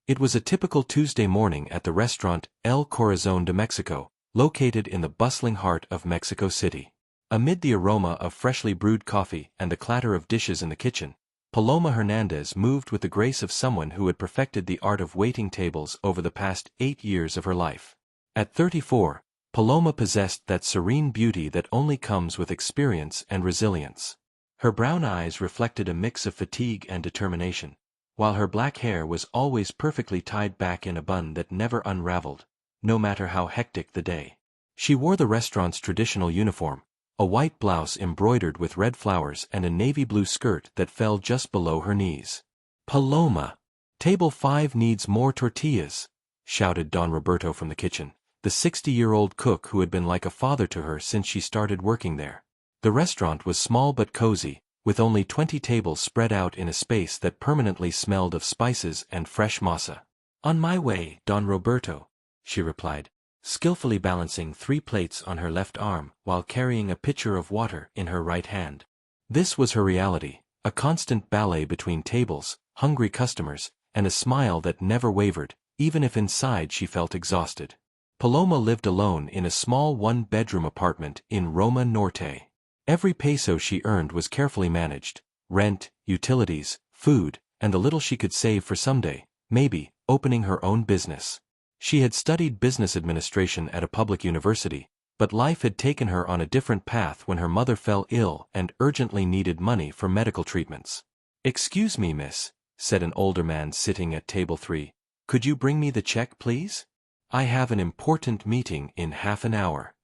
It was a typical Tuesday morning at the restaurant El Corazon de Mexico, located in the bustling heart of Mexico City. Amid the aroma of freshly brewed coffee and the clatter of dishes in the kitchen, Paloma Hernandez moved with the grace of someone who had perfected the art of waiting tables over the past 8 years of her life. At 34, Paloma possessed that serene beauty that only comes with experience and resilience. Her brown eyes reflected a mix of fatigue and determination, while her black hair was always perfectly tied back in a bun that never unraveled, no matter how hectic the day. She wore the restaurant's traditional uniform, a white blouse embroidered with red flowers and a navy blue skirt that fell just below her knees. "Paloma! Table 5 needs more tortillas," shouted Don Roberto from the kitchen, the 60-year-old cook who had been like a father to her since she started working there. The restaurant was small but cozy, with only 20 tables spread out in a space that permanently smelled of spices and fresh masa. "On my way, Don Roberto," she replied, skillfully balancing 3 plates on her left arm while carrying a pitcher of water in her right hand. This was her reality, a constant ballet between tables, hungry customers, and a smile that never wavered, even if inside she felt exhausted. Paloma lived alone in a small 1-bedroom apartment in Roma Norte. Every peso she earned was carefully managed: rent, utilities, food, and the little she could save for someday, maybe, opening her own business. She had studied business administration at a public university, but life had taken her on a different path when her mother fell ill and urgently needed money for medical treatments. "Excuse me, miss," said an older man sitting at table 3. "Could you bring me the check, please? I have an important meeting in half an hour."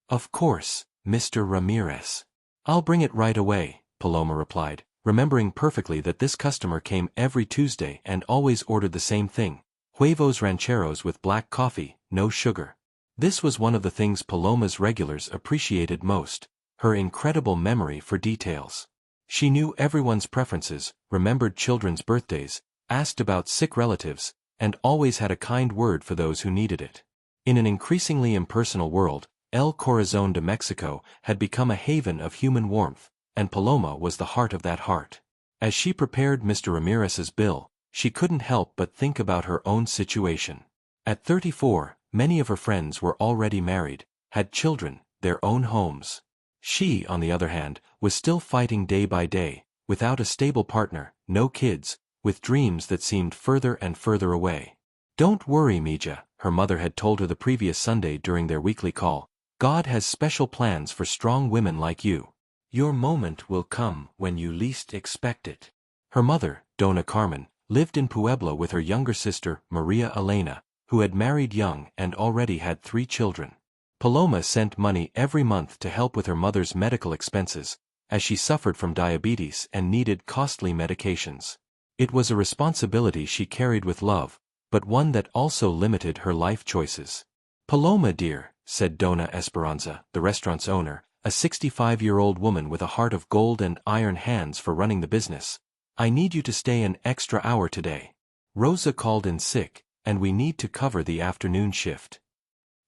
"Of course, Mr. Ramirez. I'll bring it right away," Paloma replied, remembering perfectly that this customer came every Tuesday and always ordered the same thing: huevos rancheros with black coffee, no sugar. This was one of the things Paloma's regulars appreciated most: her incredible memory for details. She knew everyone's preferences, remembered children's birthdays, asked about sick relatives, and always had a kind word for those who needed it. In an increasingly impersonal world, El Corazon de Mexico had become a haven of human warmth, and Paloma was the heart of that heart. As she prepared Mr. Ramirez's bill, she couldn't help but think about her own situation. At 34, many of her friends were already married, had children, their own homes. She, on the other hand, was still fighting day by day, without a stable partner, no kids, with dreams that seemed further and further away. "Don't worry, Mija," her mother had told her the previous Sunday during their weekly call. "God has special plans for strong women like you. Your moment will come when you least expect it." Her mother, Dona Carmen, lived in Puebla with her younger sister, Maria Elena, who had married young and already had 3 children. Paloma sent money every month to help with her mother's medical expenses, as she suffered from diabetes and needed costly medications. It was a responsibility she carried with love, but one that also limited her life choices. "Paloma dear," said Dona Esperanza, the restaurant's owner, a 65-year-old woman with a heart of gold and iron hands for running the business, "I need you to stay an extra hour today. Rosa called in sick, and we need to cover the afternoon shift."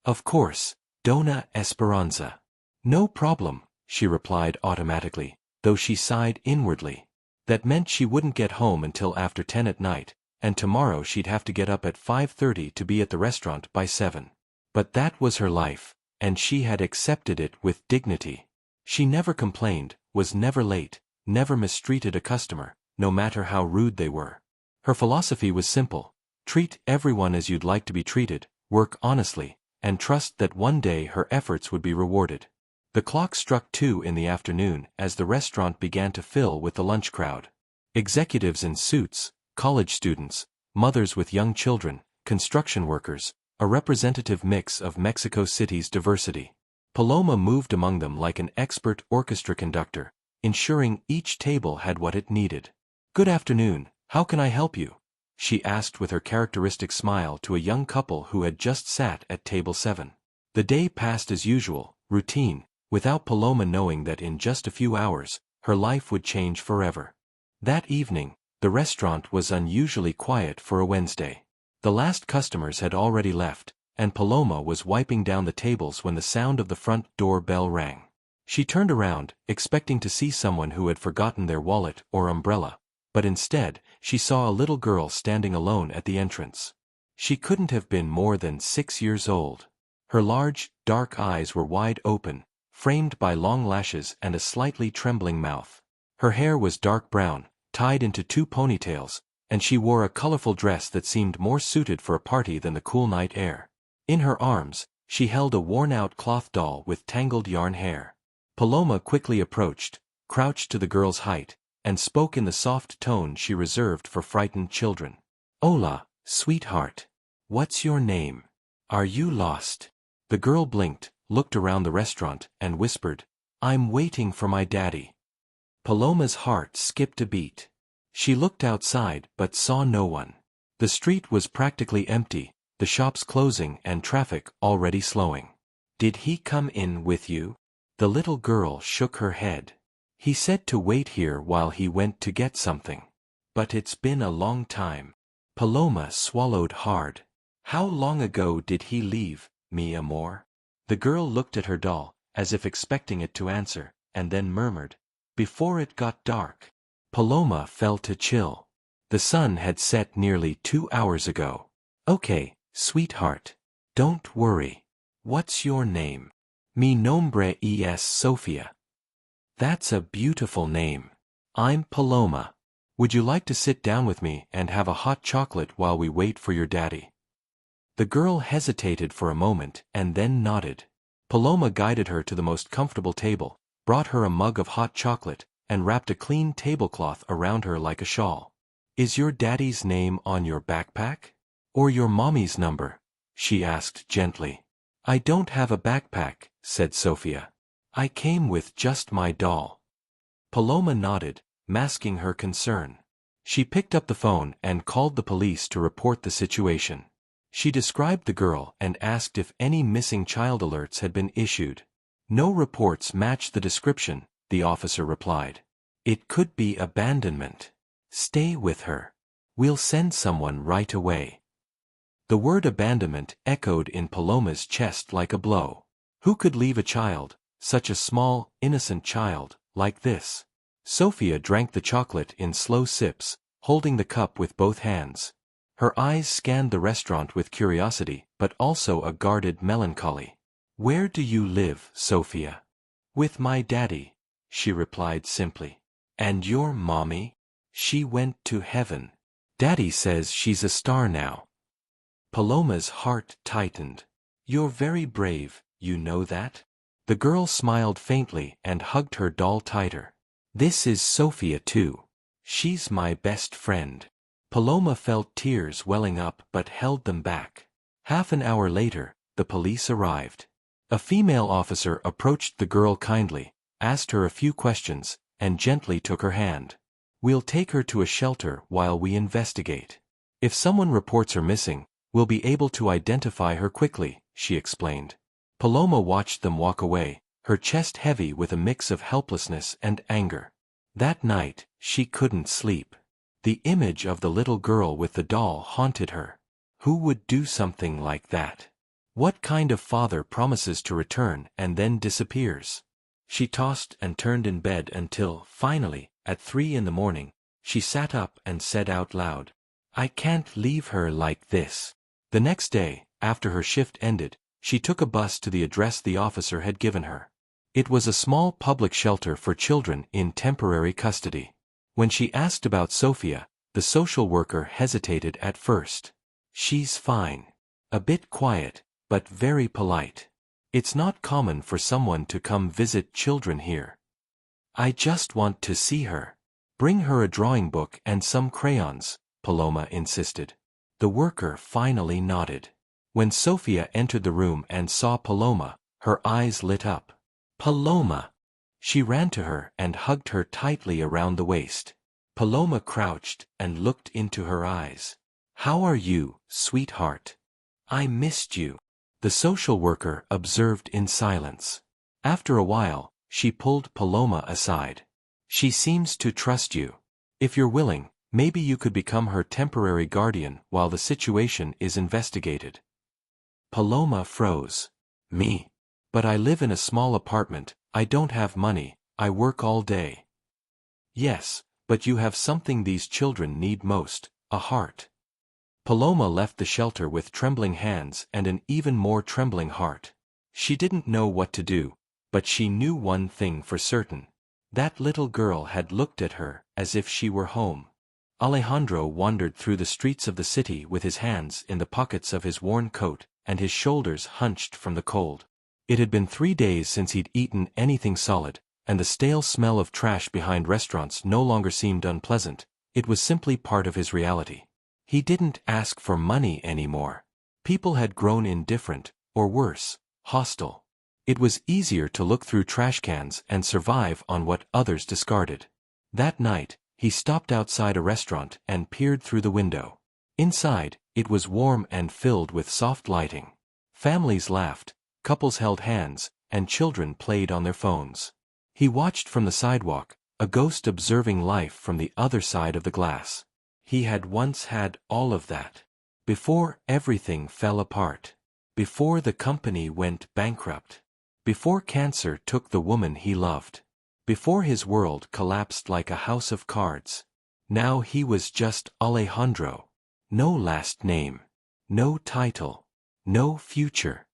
"Of course, Dona Esperanza. No problem," she replied automatically, though she sighed inwardly. That meant she wouldn't get home until after 10 at night, and tomorrow she'd have to get up at 5:30 to be at the restaurant by 7. But that was her life, and she had accepted it with dignity. She never complained, was never late, never mistreated a customer, no matter how rude they were. Her philosophy was simple: treat everyone as you'd like to be treated, work honestly, and trust that one day her efforts would be rewarded. The clock struck 2 in the afternoon as the restaurant began to fill with the lunch crowd. Executives in suits, college students, mothers with young children, construction workers, a representative mix of Mexico City's diversity. Paloma moved among them like an expert orchestra conductor, ensuring each table had what it needed. "Good afternoon, how can I help you?" she asked with her characteristic smile to a young couple who had just sat at table 7. The day passed as usual, routine, without Paloma knowing that in just a few hours, her life would change forever. That evening, the restaurant was unusually quiet for a Wednesday. The last customers had already left, and Paloma was wiping down the tables when the sound of the front door bell rang. She turned around, expecting to see someone who had forgotten their wallet or umbrella. but instead, she saw a little girl standing alone at the entrance. She couldn't have been more than 6 years old. Her large, dark eyes were wide open, framed by long lashes and a slightly trembling mouth. Her hair was dark brown, tied into 2 ponytails, and she wore a colorful dress that seemed more suited for a party than the cool night air. In her arms, she held a worn-out cloth doll with tangled yarn hair. Paloma quickly approached, crouched to the girl's height, and spoke in the soft tone she reserved for frightened children. "Hola, sweetheart. What's your name? Are you lost?" The girl blinked, looked around the restaurant, and whispered, "I'm waiting for my daddy." Paloma's heart skipped a beat. She looked outside but saw no one. The street was practically empty, the shops closing and traffic already slowing. "Did he come in with you?" The little girl shook her head. "He said to wait here while he went to get something. But it's been a long time." Paloma swallowed hard. "How long ago did he leave, mi amor?" The girl looked at her doll, as if expecting it to answer, and then murmured, "Before it got dark." Paloma felt a chill. The sun had set nearly 2 hours ago. "Okay, sweetheart. Don't worry. What's your name?" "Mi nombre es Sofia." "That's a beautiful name. I'm Paloma. Would you like to sit down with me and have a hot chocolate while we wait for your daddy?" The girl hesitated for a moment and then nodded. Paloma guided her to the most comfortable table, brought her a mug of hot chocolate, and wrapped a clean tablecloth around her like a shawl. "Is your daddy's name on your backpack? Or your mommy's number?" she asked gently. "I don't have a backpack," said Sofia. "I came with just my doll." Paloma nodded, masking her concern. She picked up the phone and called the police to report the situation. She described the girl and asked if any missing child alerts had been issued. "No reports matched the description," the officer replied. "It could be abandonment. Stay with her. We'll send someone right away." The word abandonment echoed in Paloma's chest like a blow. Who could leave a child, such a small, innocent child, like this? Sofia drank the chocolate in slow sips, holding the cup with both hands. Her eyes scanned the restaurant with curiosity, but also a guarded melancholy. "Where do you live, Sofia?" "With my daddy," she replied simply. "And your mommy?" "She went to heaven. Daddy says she's a star now." Paloma's heart tightened. "You're very brave, you know that?" The girl smiled faintly and hugged her doll tighter. "This is Sofia too. She's my best friend." Paloma felt tears welling up but held them back. Half an hour later, the police arrived. A female officer approached the girl kindly, asked her a few questions, and gently took her hand. "We'll take her to a shelter while we investigate. If someone reports her missing, we'll be able to identify her quickly," she explained. Paloma watched them walk away, her chest heavy with a mix of helplessness and anger. That night, she couldn't sleep. The image of the little girl with the doll haunted her. Who would do something like that? What kind of father promises to return and then disappears? She tossed and turned in bed until, finally, at 3 in the morning, she sat up and said out loud, "I can't leave her like this." The next day, after her shift ended, she took a bus to the address the officer had given her. It was a small public shelter for children in temporary custody. When she asked about Sofia, the social worker hesitated at first. "She's fine. A bit quiet, but very polite. It's not common for someone to come visit children here." "I just want to see her." "Bring her a drawing book and some crayons," Paloma insisted. The worker finally nodded. When Sofia entered the room and saw Paloma, her eyes lit up. "Paloma!" She ran to her and hugged her tightly around the waist. Paloma crouched and looked into her eyes. "How are you, sweetheart? I missed you." The social worker observed in silence. After a while, she pulled Paloma aside. "She seems to trust you. If you're willing, maybe you could become her temporary guardian while the situation is investigated." Paloma froze. "Me? But I live in a small apartment, I don't have money, I work all day." "Yes, But you have something these children need most, a heart. Paloma left the shelter with trembling hands and an even more trembling heart. She didn't know what to do, but she knew one thing for certain. That little girl had looked at her as if she were home. Alejandro wandered through the streets of the city with his hands in the pockets of his worn coat and his shoulders hunched from the cold. It had been 3 days since he'd eaten anything solid, and the stale smell of trash behind restaurants no longer seemed unpleasant. It was simply part of his reality. He didn't ask for money anymore. People had grown indifferent, or worse, hostile. It was easier to look through trash cans and survive on what others discarded. That night, he stopped outside a restaurant and peered through the window. Inside, it was warm and filled with soft lighting. Families laughed, couples held hands, and children played on their phones. He watched from the sidewalk, a ghost observing life from the other side of the glass. He had once had all of that. Before everything fell apart. Before the company went bankrupt. Before cancer took the woman he loved. Before his world collapsed like a house of cards. Now he was just Alejandro. No last name. No title. No future.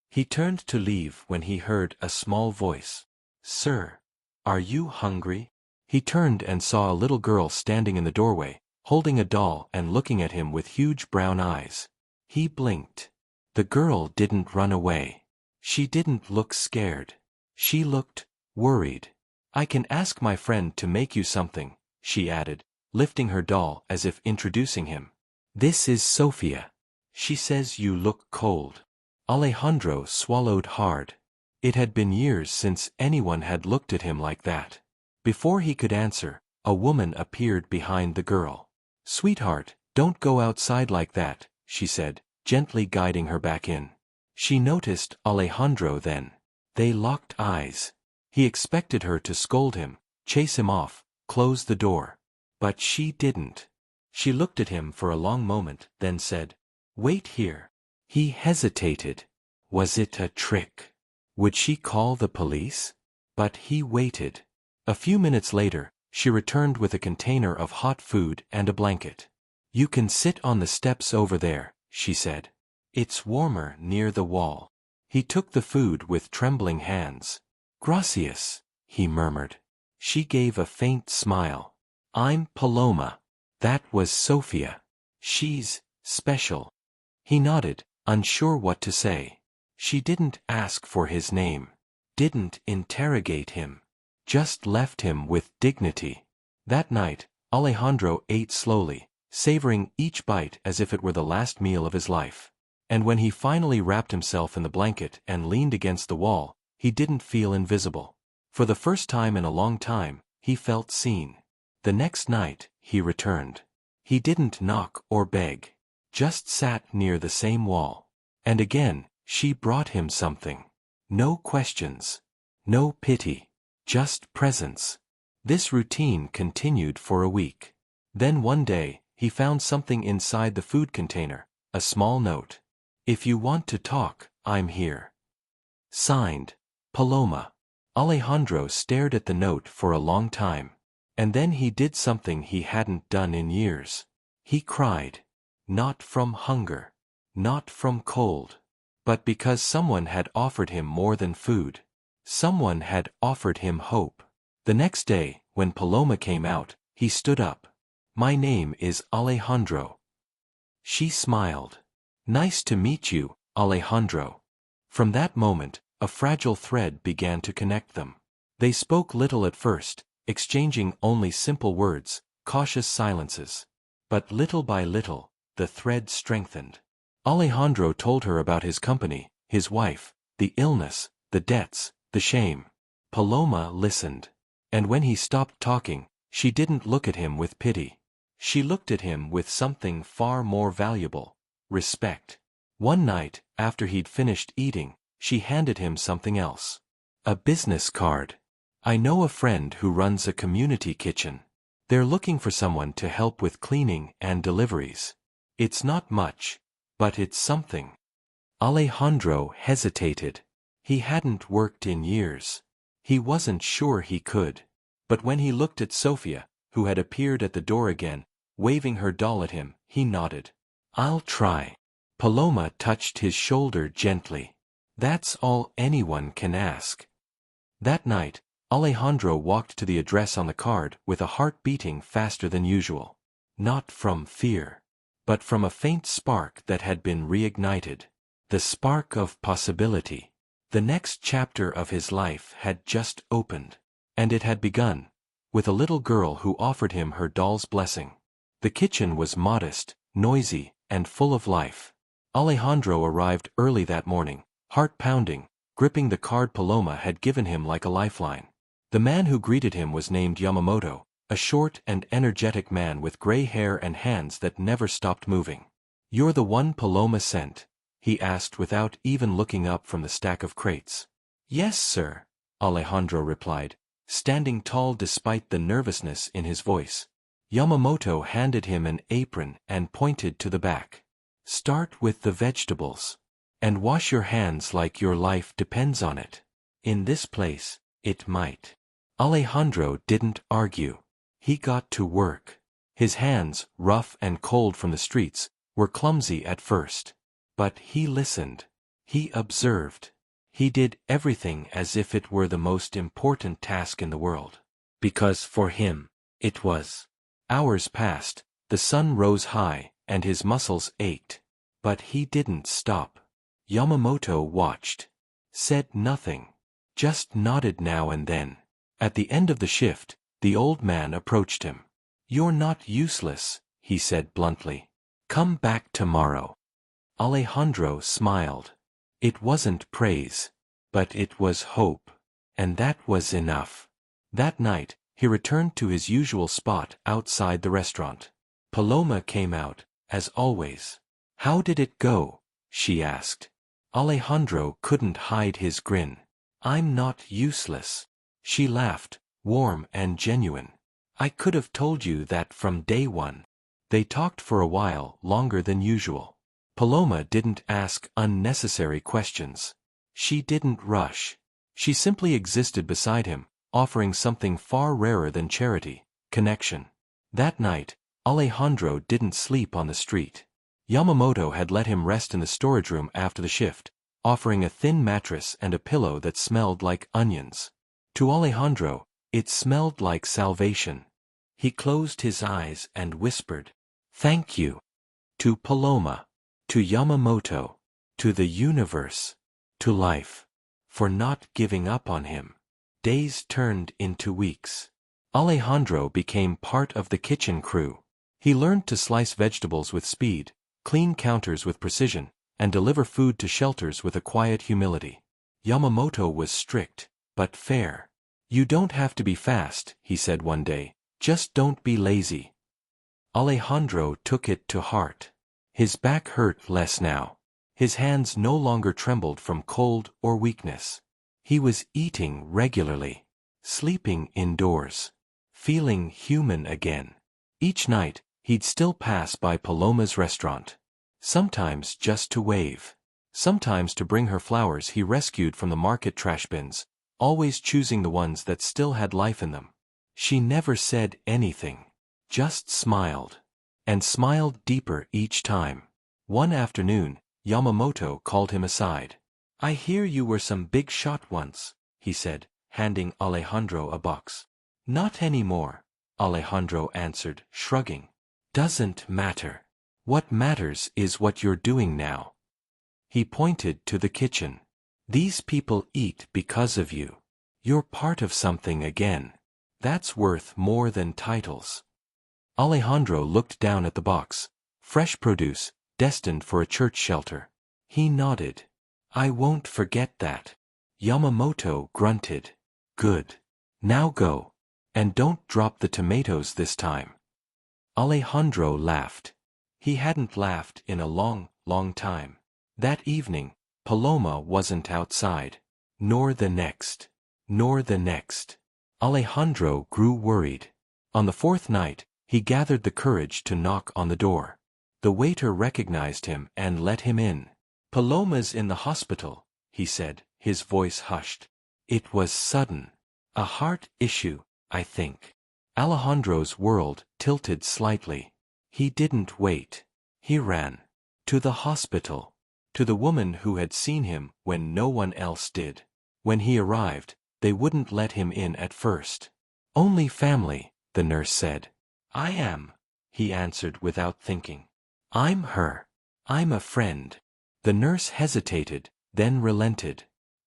He turned to leave when he heard a small voice. "Sir, are you hungry?" He turned and saw a little girl standing in the doorway, holding a doll and looking at him with huge brown eyes. He blinked. The girl didn't run away. She didn't look scared. She looked worried. "I can ask my friend to make you something," she added, lifting her doll as if introducing him. "This is Sofia. She says you look cold." Alejandro swallowed hard. It had been years since anyone had looked at him like that. Before he could answer, a woman appeared behind the girl. "Sweetheart, don't go outside like that," she said, gently guiding her back in. She noticed Alejandro then. They locked eyes. He expected her to scold him, chase him off, close the door. But she didn't. She looked at him for a long moment, then said, "Wait here." He hesitated. Was it a trick? Would she call the police? But he waited. A few minutes later, she returned with a container of hot food and a blanket. "You can sit on the steps over there," she said. "It's warmer near the wall." He took the food with trembling hands. "Gracias," he murmured. She gave a faint smile. "I'm Paloma. That was Sofia. She's special." He nodded, unsure what to say. She didn't ask for his name. Didn't interrogate him. Just left him with dignity. That night, Alejandro ate slowly, savoring each bite as if it were the last meal of his life. And when he finally wrapped himself in the blanket and leaned against the wall, he didn't feel invisible. For the first time in a long time, he felt seen. The next night, he returned. He didn't knock or beg. Just sat near the same wall. And again, she brought him something. No questions. No pity. Just presence. This routine continued for a week. Then one day, he found something inside the food container, a small note. "If you want to talk, I'm here." Signed, Paloma. Alejandro stared at the note for a long time. And then he did something he hadn't done in years. He cried. Not from hunger. Not from cold. But because someone had offered him more than food. Someone had offered him hope. The next day, when Paloma came out, he stood up. "My name is Alejandro." She smiled. "Nice to meet you, Alejandro." From that moment, a fragile thread began to connect them. They spoke little at first, exchanging only simple words, cautious silences. But little by little, the thread strengthened. Alejandro told her about his company, his wife, the illness, the debts, the shame. Paloma listened. And when he stopped talking, she didn't look at him with pity. She looked at him with something far more valuable: respect. One night, after he'd finished eating, she handed him something else. A business card. "I know a friend who runs a community kitchen. They're looking for someone to help with cleaning and deliveries. It's not much, but it's something." Alejandro hesitated. He hadn't worked in years. He wasn't sure he could. But when he looked at Sofia, who had appeared at the door again, waving her doll at him. He nodded. "I'll try." Paloma touched his shoulder gently. "That's all anyone can ask." That night, Alejandro walked to the address on the card with a heart beating faster than usual. Not from fear, but from a faint spark that had been reignited. The spark of possibility. The next chapter of his life had just opened. And it had begun, with a little girl who offered him her doll's blessing. The kitchen was modest, noisy, and full of life. Alejandro arrived early that morning, heart pounding, gripping the card Paloma had given him like a lifeline. The man who greeted him was named Yamamoto, a short and energetic man with gray hair and hands that never stopped moving. "You're the one Paloma sent?" he asked without even looking up from the stack of crates. "Yes, sir," Alejandro replied, standing tall despite the nervousness in his voice. Yamamoto handed him an apron and pointed to the back. "Start with the vegetables. And wash your hands like your life depends on it. In this place, it might." Alejandro didn't argue. He got to work. His hands, rough and cold from the streets, were clumsy at first. But he listened. He observed. He did everything as if it were the most important task in the world. Because for him, it was. Hours passed, the sun rose high, and his muscles ached. But he didn't stop. Yamamoto watched. Said nothing. Just nodded now and then. At the end of the shift, the old man approached him. "You're not useless," he said bluntly. "Come back tomorrow." Alejandro smiled. It wasn't praise, but it was hope. And that was enough. That night, he returned to his usual spot outside the restaurant. Paloma came out, as always. "How did it go?" she asked. Alejandro couldn't hide his grin. "I'm not useless." She laughed, warm and genuine. "I could have told you that from day one." They talked for a while, longer than usual. Paloma didn't ask unnecessary questions. She didn't rush. She simply existed beside him, offering something far rarer than charity, connection. That night, Alejandro didn't sleep on the street. Yamamoto had let him rest in the storage room after the shift, offering a thin mattress and a pillow that smelled like onions. To Alejandro, it smelled like salvation. He closed his eyes and whispered, "Thank you." To Paloma. To Yamamoto. To the universe. To life. For not giving up on him. Days turned into weeks. Alejandro became part of the kitchen crew. He learned to slice vegetables with speed, clean counters with precision, and deliver food to shelters with a quiet humility. Yamamoto was strict, but fair. "You don't have to be fast," he said one day, "just don't be lazy." Alejandro took it to heart. His back hurt less now. His hands no longer trembled from cold or weakness. He was eating regularly, sleeping indoors, feeling human again. Each night, he'd still pass by Paloma's restaurant. Sometimes just to wave. Sometimes to bring her flowers he rescued from the market trash bins, always choosing the ones that still had life in them. She never said anything, just smiled. And smiled deeper each time. One afternoon, Yamamoto called him aside. "I hear you were some big shot once," he said, handing Alejandro a box. "Not anymore," Alejandro answered, shrugging. "Doesn't matter. What matters is what you're doing now." He pointed to the kitchen. "These people eat because of you. You're part of something again. That's worth more than titles." Alejandro looked down at the box. Fresh produce, destined for a church shelter. He nodded. "I won't forget that." Yamamoto grunted. "Good. Now go. And don't drop the tomatoes this time." Alejandro laughed. He hadn't laughed in a long, long time. That evening, Paloma wasn't outside. Nor the next. Nor the next. Alejandro grew worried. On the fourth night, he gathered the courage to knock on the door. The waiter recognized him and let him in. "Paloma's in the hospital," he said, his voice hushed. "It was sudden. A heart issue, I think." Alejandro's world tilted slightly. He didn't wait. He ran. To the hospital. To the woman who had seen him when no one else did. When he arrived, they wouldn't let him in at first. "Only family," the nurse said. "I am," he answered without thinking. "I'm her. I'm a friend." The nurse hesitated, then relented.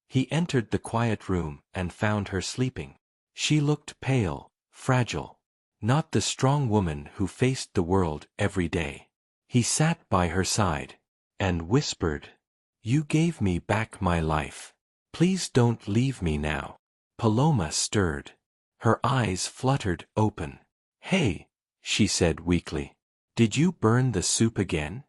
He entered the quiet room and found her sleeping. She looked pale, fragile. Not the strong woman who faced the world every day. He sat by her side and whispered, "You gave me back my life. Please don't leave me now." Paloma stirred. Her eyes fluttered open. "Hey," she said weakly. "Did you burn the soup again?"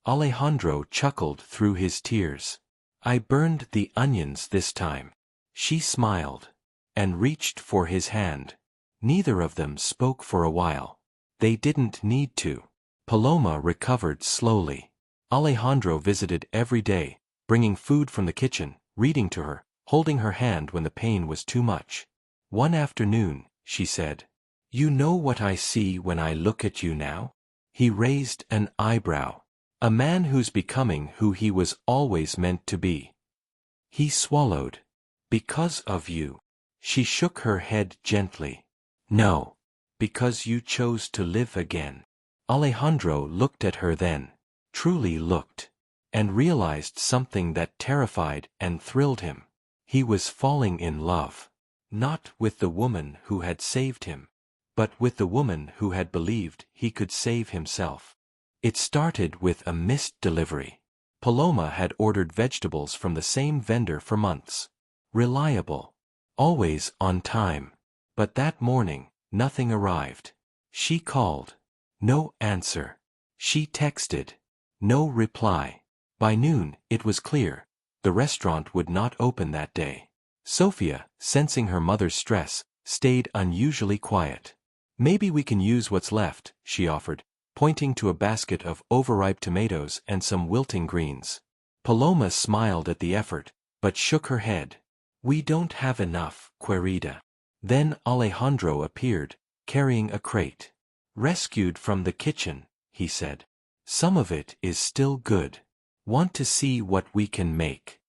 Alejandro chuckled through his tears. "I burned the onions this time." She smiled and reached for his hand. Neither of them spoke for a while. They didn't need to. Paloma recovered slowly. Alejandro visited every day, bringing food from the kitchen, reading to her, holding her hand when the pain was too much. One afternoon, she said, "You know what I see when I look at you now?" He raised an eyebrow. "A man who's becoming who he was always meant to be." He swallowed. "Because of you." She shook her head gently. "No. Because you chose to live again." Alejandro looked at her then, truly looked, and realized something that terrified and thrilled him. He was falling in love. Not with the woman who had saved him, but with the woman who had believed he could save himself. It started with a missed delivery. Paloma had ordered vegetables from the same vendor for months. Reliable. Always on time. But that morning, nothing arrived. She called. No answer. She texted. No reply. By noon, it was clear. The restaurant would not open that day. Sofia, sensing her mother's stress, stayed unusually quiet. "Maybe we can use what's left," she offered, pointing to a basket of overripe tomatoes and some wilting greens. Paloma smiled at the effort, but shook her head. "We don't have enough, querida." Then Alejandro appeared, carrying a crate. "Rescued from the kitchen," he said. "Some of it is still good. Want to see what we can make?"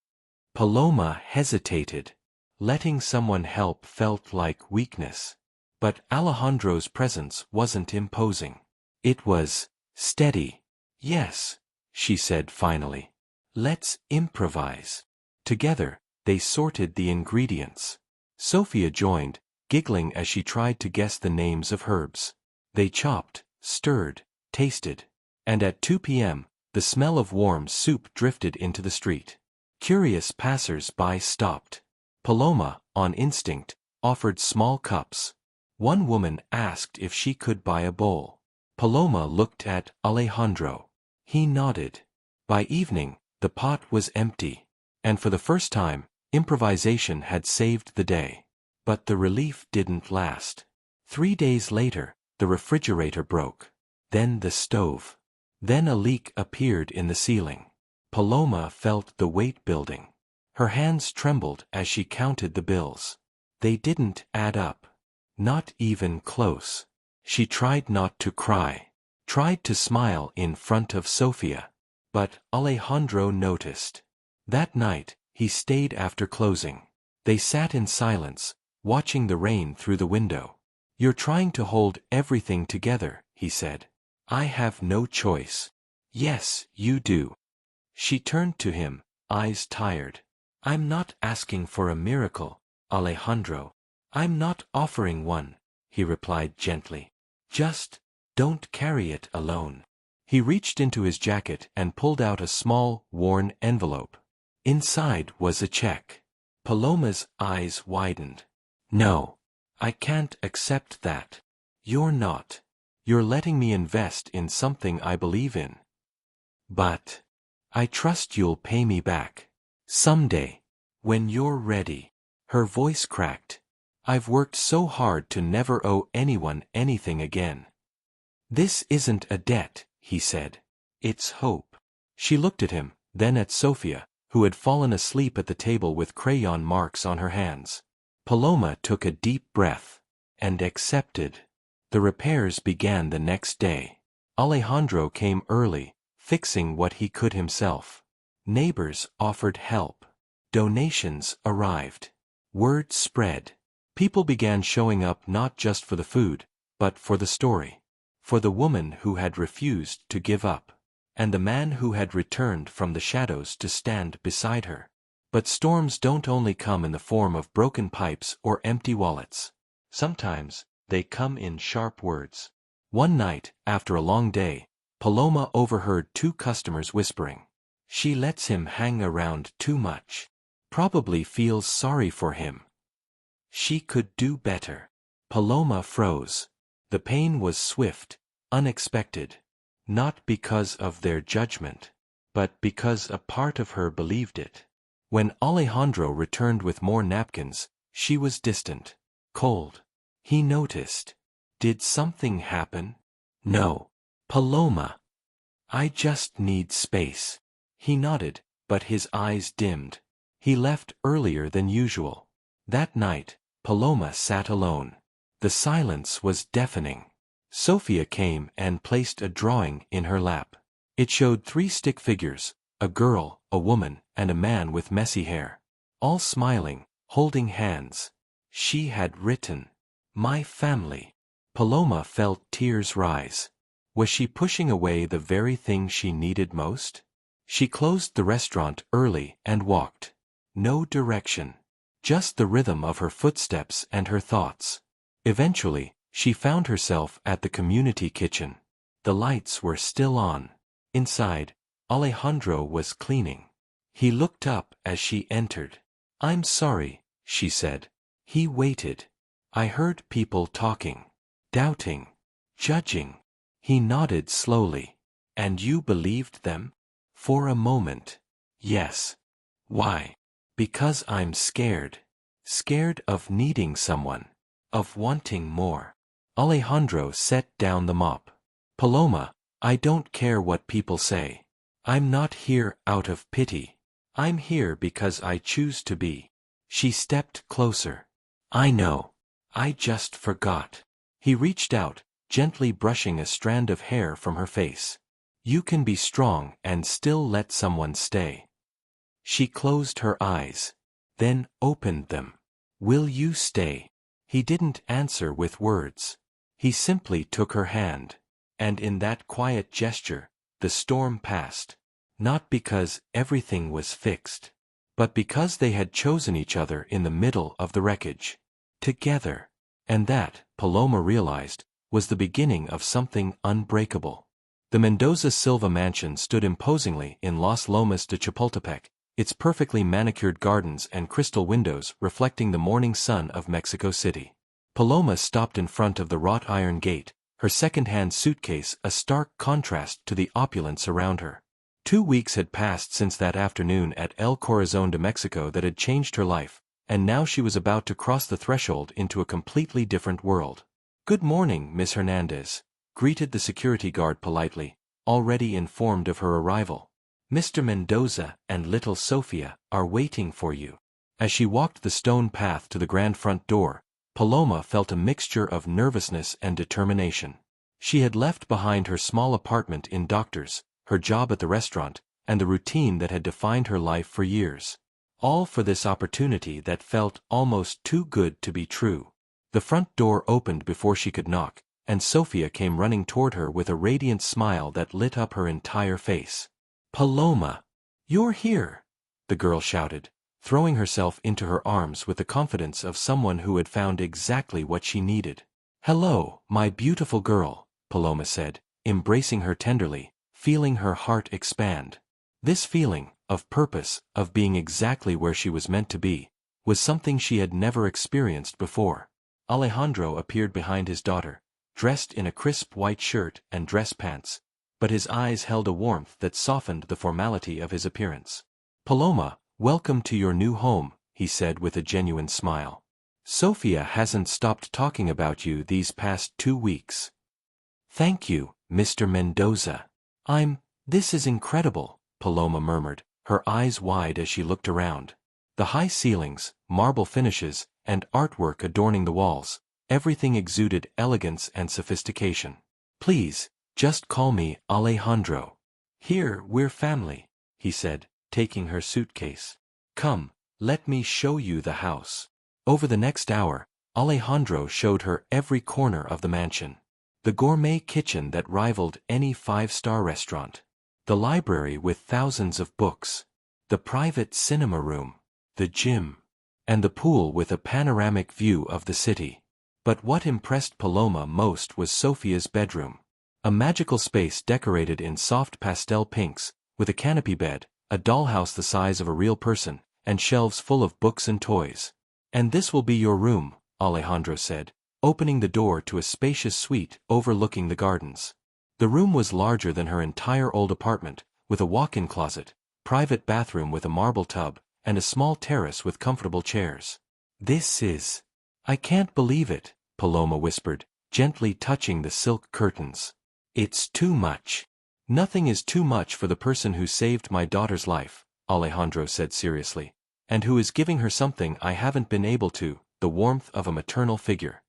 Paloma hesitated. Letting someone help felt like weakness. But Alejandro's presence wasn't imposing. It was steady. "Yes," she said finally. "Let's improvise." Together, they sorted the ingredients. Sofia joined, giggling as she tried to guess the names of herbs. They chopped, stirred, tasted. And at 2 p.m., the smell of warm soup drifted into the street. Curious passers-by stopped. Paloma, on instinct, offered small cups. One woman asked if she could buy a bowl. Paloma looked at Alejandro. He nodded. By evening, the pot was empty. And for the first time, improvisation had saved the day. But the relief didn't last. 3 days later, the refrigerator broke. Then the stove. Then a leak appeared in the ceiling. Paloma felt the weight building. Her hands trembled as she counted the bills. They didn't add up. Not even close. She tried not to cry. Tried to smile in front of Sofia. But Alejandro noticed. That night, he stayed after closing. They sat in silence, watching the rain through the window. "You're trying to hold everything together," he said. "I have no choice." "Yes, you do." She turned to him, eyes tired. "I'm not asking for a miracle, Alejandro. I'm not offering one," he replied gently. "Just don't carry it alone." He reached into his jacket and pulled out a small, worn envelope. Inside was a check. Paloma's eyes widened. "No. I can't accept that. You're not. You're letting me invest in something I believe in. But I trust you'll pay me back. Someday. When you're ready." Her voice cracked. "I've worked so hard to never owe anyone anything again." "This isn't a debt," he said. "It's hope." She looked at him, then at Sofia, who had fallen asleep at the table with crayon marks on her hands. Paloma took a deep breath. and accepted. The repairs began the next day. Alejandro came early, fixing what he could himself. Neighbors offered help. Donations arrived. Word spread. People began showing up not just for the food, but for the story. For the woman who had refused to give up. And the man who had returned from the shadows to stand beside her. But storms don't only come in the form of broken pipes or empty wallets. Sometimes, they come in sharp words. One night, after a long day, Paloma overheard two customers whispering. She lets him hang around too much. Probably feels sorry for him. She could do better. Paloma froze. The pain was swift, unexpected. Not because of their judgment, but because a part of her believed it. When Alejandro returned with more napkins, she was distant, cold. He noticed. Did something happen? No. Paloma. I just need space. He nodded, but his eyes dimmed. He left earlier than usual. That night, Paloma sat alone. The silence was deafening. Sofia came and placed a drawing in her lap. It showed 3 stick figures, a girl, a woman, and a man with messy hair. All smiling, holding hands. She had written, "My family." Paloma felt tears rise. Was she pushing away the very thing she needed most? She closed the restaurant early and walked. No direction. Just the rhythm of her footsteps and her thoughts. Eventually, she found herself at the community kitchen. The lights were still on. Inside, Alejandro was cleaning. He looked up as she entered. "I'm sorry," she said. He waited. "I heard people talking, doubting, judging." He nodded slowly. "And you believed them?" "For a moment. Yes." "Why?" "Because I'm scared. Scared of needing someone. Of wanting more." Alejandro set down the mop. "Paloma, I don't care what people say. I'm not here out of pity. I'm here because I choose to be." She stepped closer. "I know. I just forgot." He reached out, gently brushing a strand of hair from her face. "You can be strong and still let someone stay." She closed her eyes. Then opened them. "Will you stay?" He didn't answer with words. He simply took her hand. And in that quiet gesture, the storm passed. Not because everything was fixed, but because they had chosen each other in the middle of the wreckage. Together. And that, Paloma realized, was the beginning of something unbreakable. The Mendoza Silva mansion stood imposingly in Las Lomas de Chapultepec, its perfectly manicured gardens and crystal windows reflecting the morning sun of Mexico City. Paloma stopped in front of the wrought iron gate, her second-hand suitcase a stark contrast to the opulence around her. 2 weeks had passed since that afternoon at El Corazon de Mexico that had changed her life, and now she was about to cross the threshold into a completely different world. "Good morning, Miss Hernandez," greeted the security guard politely, already informed of her arrival. "Mr. Mendoza and little Sofia are waiting for you." As she walked the stone path to the grand front door, Paloma felt a mixture of nervousness and determination. She had left behind her small apartment in Doctors, her job at the restaurant, and the routine that had defined her life for years. All for this opportunity that felt almost too good to be true. The front door opened before she could knock, and Sofia came running toward her with a radiant smile that lit up her entire face. "Paloma! You're here!" the girl shouted, throwing herself into her arms with the confidence of someone who had found exactly what she needed. "Hello, my beautiful girl," Paloma said, embracing her tenderly, feeling her heart expand. This feeling, of purpose, of being exactly where she was meant to be, was something she had never experienced before. Alejandro appeared behind his daughter, dressed in a crisp white shirt and dress pants, but his eyes held a warmth that softened the formality of his appearance. "Paloma, welcome to your new home," he said with a genuine smile. "Sofia hasn't stopped talking about you these past 2 weeks." "Thank you, Mr. Mendoza. This is incredible," Paloma murmured, her eyes wide as she looked around. The high ceilings, marble finishes, and artwork adorning the walls, Everything exuded elegance and sophistication. "Please, just call me Alejandro. Here, we're family," he said, taking her suitcase. "Come, let me show you the house." Over the next hour, Alejandro showed her every corner of the mansion. The gourmet kitchen that rivaled any five-star restaurant. The library with thousands of books. The private cinema room. The gym. And the pool with a panoramic view of the city. But what impressed Paloma most was Sofia's bedroom. A magical space decorated in soft pastel pinks, with a canopy bed, a dollhouse the size of a real person, and shelves full of books and toys. "And this will be your room," Alejandro said, opening the door to a spacious suite overlooking the gardens. The room was larger than her entire old apartment, with a walk-in closet, private bathroom with a marble tub, and a small terrace with comfortable chairs. I can't believe it," Paloma whispered, gently touching the silk curtains. "It's too much." "Nothing is too much for the person who saved my daughter's life," Alejandro said seriously, "and who is giving her something I haven't been able to, the warmth of a maternal figure."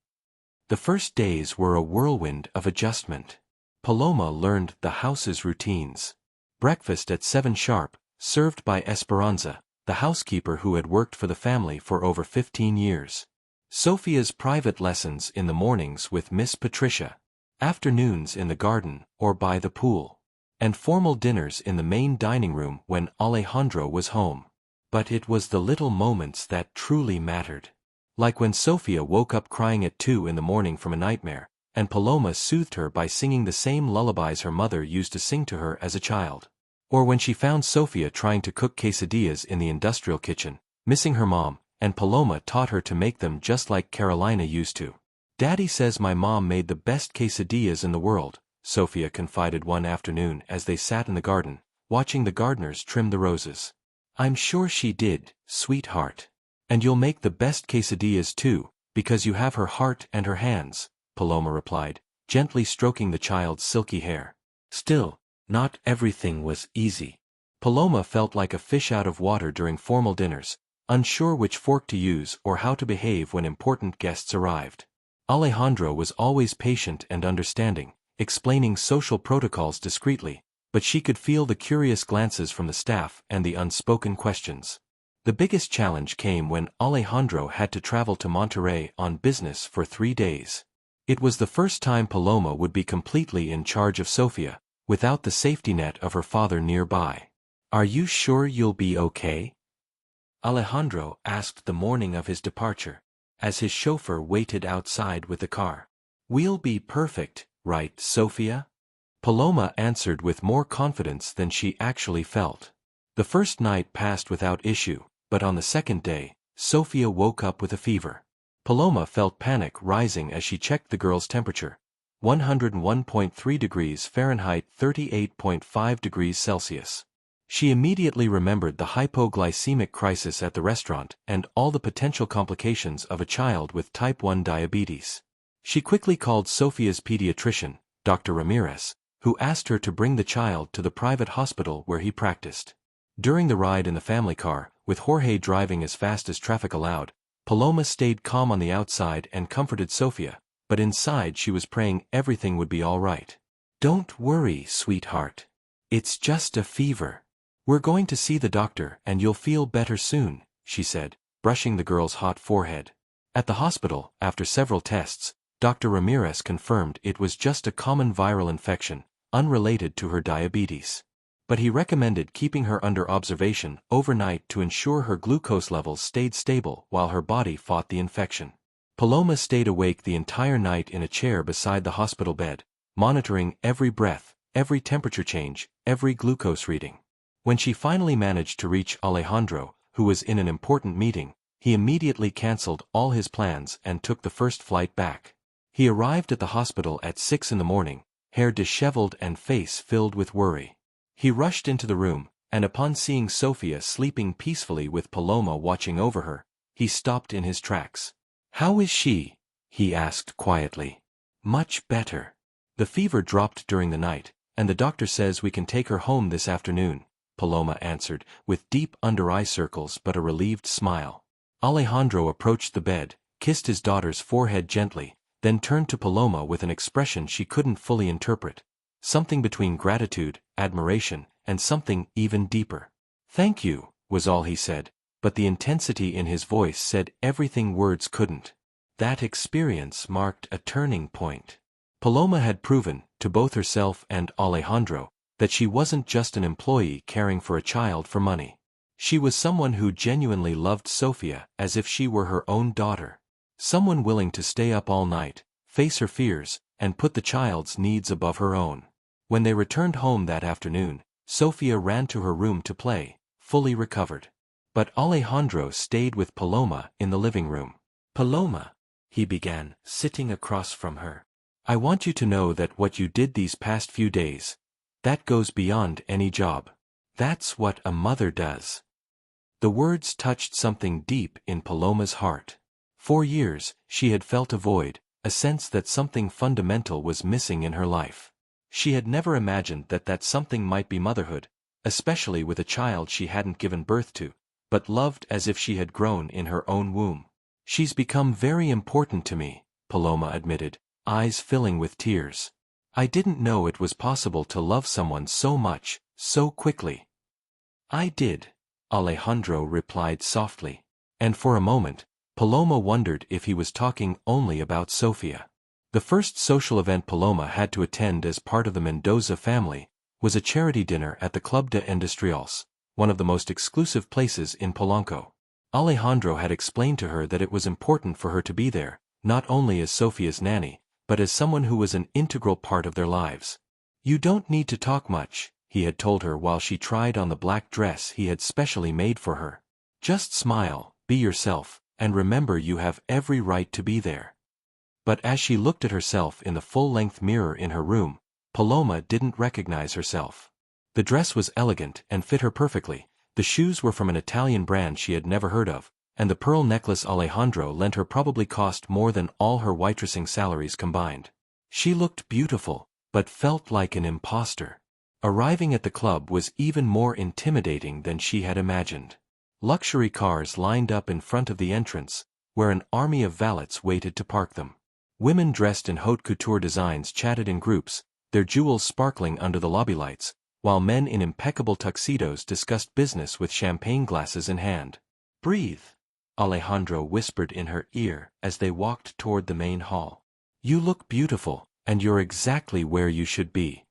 The first days were a whirlwind of adjustment. Paloma learned the house's routines. Breakfast at 7 sharp, served by Esperanza, the housekeeper who had worked for the family for over 15 years. Sofia's private lessons in the mornings with Miss Patricia. Afternoons in the garden or by the pool. And formal dinners in the main dining room when Alejandro was home. But it was the little moments that truly mattered. Like when Sofia woke up crying at 2 in the morning from a nightmare, and Paloma soothed her by singing the same lullabies her mother used to sing to her as a child. Or when she found Sofia trying to cook quesadillas in the industrial kitchen, missing her mom, and Paloma taught her to make them just like Carolina used to. "Daddy says my mom made the best quesadillas in the world," Sofia confided one afternoon as they sat in the garden, watching the gardeners trim the roses. "I'm sure she did, sweetheart. And you'll make the best quesadillas too, because you have her heart and her hands," Paloma replied, gently stroking the child's silky hair. Still, not everything was easy. Paloma felt like a fish out of water during formal dinners, unsure which fork to use or how to behave when important guests arrived. Alejandro was always patient and understanding, explaining social protocols discreetly, but she could feel the curious glances from the staff and the unspoken questions. The biggest challenge came when Alejandro had to travel to Monterrey on business for 3 days. It was the first time Paloma would be completely in charge of Sofia, without the safety net of her father nearby. "Are you sure you'll be okay?" Alejandro asked the morning of his departure, as his chauffeur waited outside with the car. "We'll be perfect, right, Sofia?" Paloma answered with more confidence than she actually felt. The first night passed without issue, but on the second day, Sofia woke up with a fever. Paloma felt panic rising as she checked the girl's temperature. 101.3 degrees Fahrenheit, 38.5 degrees Celsius. She immediately remembered the hypoglycemic crisis at the restaurant and all the potential complications of a child with type 1 diabetes. She quickly called Sofia's pediatrician, Dr. Ramirez, who asked her to bring the child to the private hospital where he practiced. During the ride in the family car, with Jorge driving as fast as traffic allowed, Paloma stayed calm on the outside and comforted Sofia, but inside she was praying everything would be all right. "Don't worry, sweetheart. It's just a fever. We're going to see the doctor and you'll feel better soon," she said, brushing the girl's hot forehead. At the hospital, after several tests, Dr. Ramirez confirmed it was just a common viral infection, unrelated to her diabetes. But he recommended keeping her under observation overnight to ensure her glucose levels stayed stable while her body fought the infection. Paloma stayed awake the entire night in a chair beside the hospital bed, monitoring every breath, every temperature change, every glucose reading. When she finally managed to reach Alejandro, who was in an important meeting, he immediately canceled all his plans and took the first flight back. He arrived at the hospital at 6 in the morning, hair disheveled and face filled with worry. He rushed into the room, and upon seeing Sofia sleeping peacefully with Paloma watching over her, he stopped in his tracks. "How is she?" he asked quietly. "Much better. The fever dropped during the night, and the doctor says we can take her home this afternoon," Paloma answered, with deep under-eye circles but a relieved smile. Alejandro approached the bed, kissed his daughter's forehead gently, then turned to Paloma with an expression she couldn't fully interpret. Something between gratitude, admiration, and something even deeper. "Thank you," was all he said, but the intensity in his voice said everything words couldn't. That experience marked a turning point. Paloma had proven, to both herself and Alejandro, that she wasn't just an employee caring for a child for money. She was someone who genuinely loved Sofia as if she were her own daughter. Someone willing to stay up all night, face her fears, and put the child's needs above her own. When they returned home that afternoon, Sofia ran to her room to play, fully recovered. But Alejandro stayed with Paloma in the living room. "Paloma," he began, sitting across from her. "I want you to know that what you did these past few days, that goes beyond any job. That's what a mother does." The words touched something deep in Paloma's heart. For years, she had felt a void, a sense that something fundamental was missing in her life. She had never imagined that something might be motherhood, especially with a child she hadn't given birth to, but loved as if she had grown in her own womb. "She's become very important to me," Paloma admitted, eyes filling with tears. "I didn't know it was possible to love someone so much, so quickly." "I did," Alejandro replied softly. And for a moment, Paloma wondered if he was talking only about Sofia. The first social event Paloma had to attend as part of the Mendoza family was a charity dinner at the Club de Industrials, one of the most exclusive places in Polanco. Alejandro had explained to her that it was important for her to be there, not only as Sofia's nanny, but as someone who was an integral part of their lives. "You don't need to talk much," he had told her while she tried on the black dress he had specially made for her. "Just smile, be yourself, and remember you have every right to be there." But as she looked at herself in the full-length mirror in her room, Paloma didn't recognize herself. The dress was elegant and fit her perfectly, the shoes were from an Italian brand she had never heard of, and the pearl necklace Alejandro lent her probably cost more than all her waitressing salaries combined. She looked beautiful, but felt like an imposter. Arriving at the club was even more intimidating than she had imagined. Luxury cars lined up in front of the entrance, where an army of valets waited to park them. Women dressed in haute couture designs chatted in groups, their jewels sparkling under the lobby lights, while men in impeccable tuxedos discussed business with champagne glasses in hand. "Breathe," Alejandro whispered in her ear as they walked toward the main hall. "You look beautiful, and you're exactly where you should be."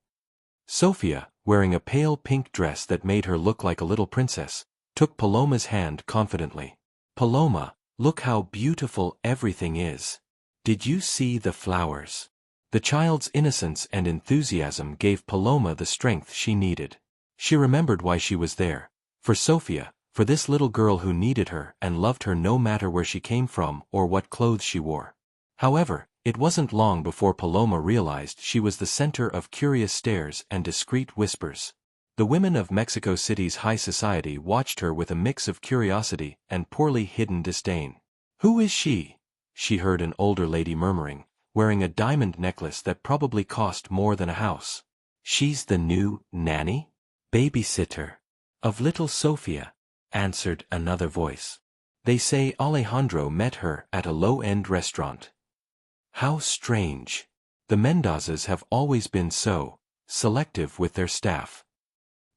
Sofia, wearing a pale pink dress that made her look like a little princess, took Paloma's hand confidently. "Paloma, look how beautiful everything is. Did you see the flowers?" The child's innocence and enthusiasm gave Paloma the strength she needed. She remembered why she was there. For Sofia, for this little girl who needed her and loved her no matter where she came from or what clothes she wore. However, it wasn't long before Paloma realized she was the center of curious stares and discreet whispers. The women of Mexico City's high society watched her with a mix of curiosity and poorly hidden disdain. "Who is she?" she heard an older lady murmuring, wearing a diamond necklace that probably cost more than a house. "She's the new nanny? Babysitter of little Sofia," answered another voice. "They say Alejandro met her at a low-end restaurant." How strange. The Mendozas have always been so selective with their staff.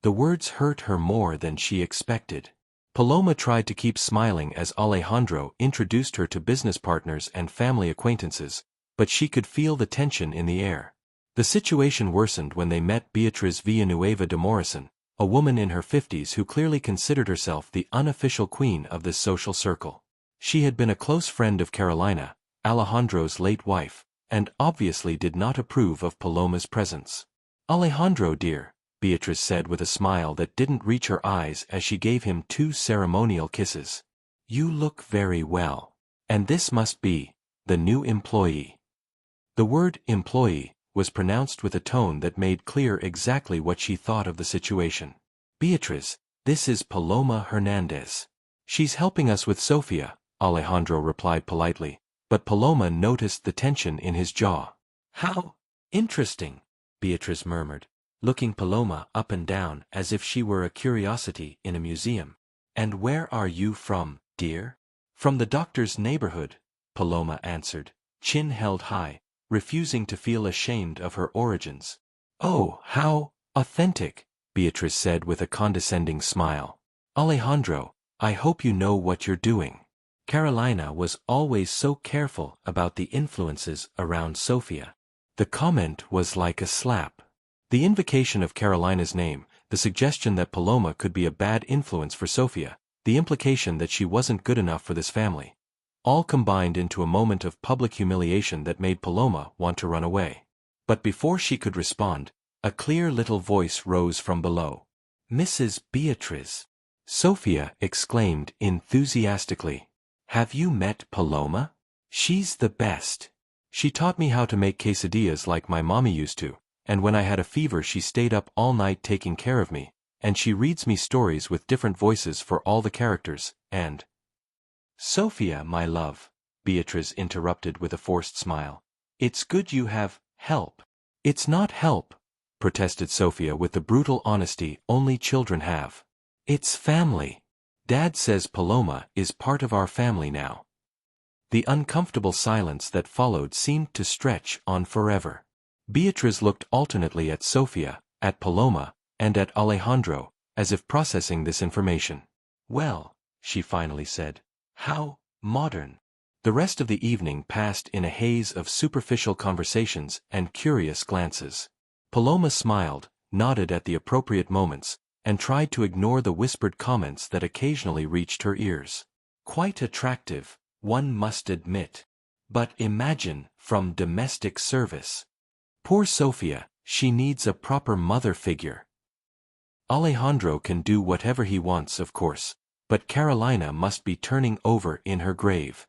The words hurt her more than she expected. Paloma tried to keep smiling as Alejandro introduced her to business partners and family acquaintances, but she could feel the tension in the air. The situation worsened when they met Beatriz Villanueva de Morrison, a woman in her 50s who clearly considered herself the unofficial queen of this social circle. She had been a close friend of Carolina, Alejandro's late wife, and obviously did not approve of Paloma's presence. "Alejandro dear," Beatriz said with a smile that didn't reach her eyes as she gave him 2 ceremonial kisses. "You look very well. And this must be the new employee." The word employee was pronounced with a tone that made clear exactly what she thought of the situation. "Beatriz, this is Paloma Hernandez. She's helping us with Sofia," Alejandro replied politely, but Paloma noticed the tension in his jaw. "How interesting," Beatriz murmured, looking Paloma up and down as if she were a curiosity in a museum. "And where are you from, dear?" "From the doctor's neighborhood," Paloma answered, chin held high, refusing to feel ashamed of her origins. Oh, how authentic, Beatrice said with a condescending smile. Alejandro, I hope you know what you're doing. Carolina was always so careful about the influences around Sofia. The comment was like a slap. The invocation of Carolina's name, the suggestion that Paloma could be a bad influence for Sofia, the implication that she wasn't good enough for this family, all combined into a moment of public humiliation that made Paloma want to run away. But before she could respond, a clear little voice rose from below. Mrs. Beatrice. Sofia exclaimed enthusiastically. Have you met Paloma? She's the best. She taught me how to make quesadillas like my mommy used to, and when I had a fever she stayed up all night taking care of me, and she reads me stories with different voices for all the characters, and— Sofia, my love, Beatrice interrupted with a forced smile. It's good you have help. It's not help, protested Sofia with the brutal honesty only children have. It's family. Dad says Paloma is part of our family now. The uncomfortable silence that followed seemed to stretch on forever. Beatrice looked alternately at Sofia, at Paloma, and at Alejandro, as if processing this information. Well, she finally said. How modern. The rest of the evening passed in a haze of superficial conversations and curious glances. Paloma smiled, nodded at the appropriate moments, and tried to ignore the whispered comments that occasionally reached her ears. Quite attractive, one must admit. But imagine, from domestic service. Poor Sofia, she needs a proper mother figure. Alejandro can do whatever he wants, of course, but Carolina must be turning over in her grave.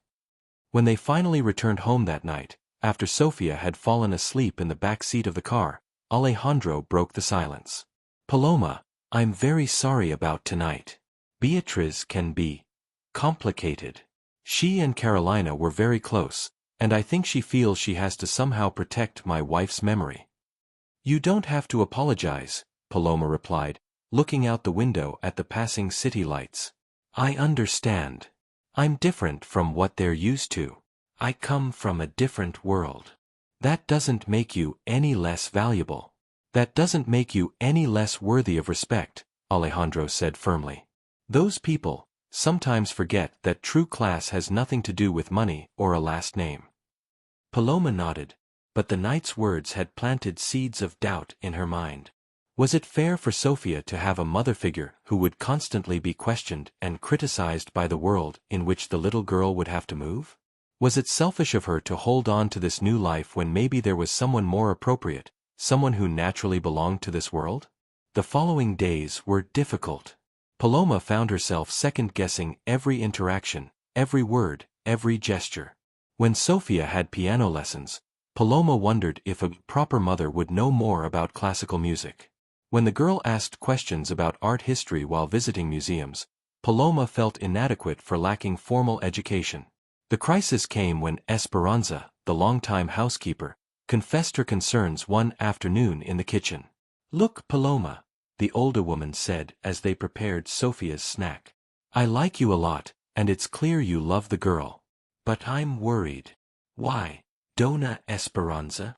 When they finally returned home that night, after Sofia had fallen asleep in the back seat of the car, Alejandro broke the silence. Paloma, I'm very sorry about tonight. Beatrice can be complicated. She and Carolina were very close, and I think she feels she has to somehow protect my wife's memory. You don't have to apologize, Paloma replied, looking out the window at the passing city lights. I understand. I'm different from what they're used to. I come from a different world. That doesn't make you any less valuable. That doesn't make you any less worthy of respect, Alejandro said firmly. Those people sometimes forget that true class has nothing to do with money or a last name. Paloma nodded, but the night's words had planted seeds of doubt in her mind. Was it fair for Sofia to have a mother figure who would constantly be questioned and criticized by the world in which the little girl would have to move? Was it selfish of her to hold on to this new life when maybe there was someone more appropriate, someone who naturally belonged to this world? The following days were difficult. Paloma found herself second-guessing every interaction, every word, every gesture. When Sofia had piano lessons, Paloma wondered if a proper mother would know more about classical music. When the girl asked questions about art history while visiting museums, Paloma felt inadequate for lacking formal education. The crisis came when Esperanza, the longtime housekeeper, confessed her concerns one afternoon in the kitchen. Look, Paloma, the older woman said as they prepared Sofia's snack. I like you a lot, and it's clear you love the girl. But I'm worried. Why, Dona Esperanza?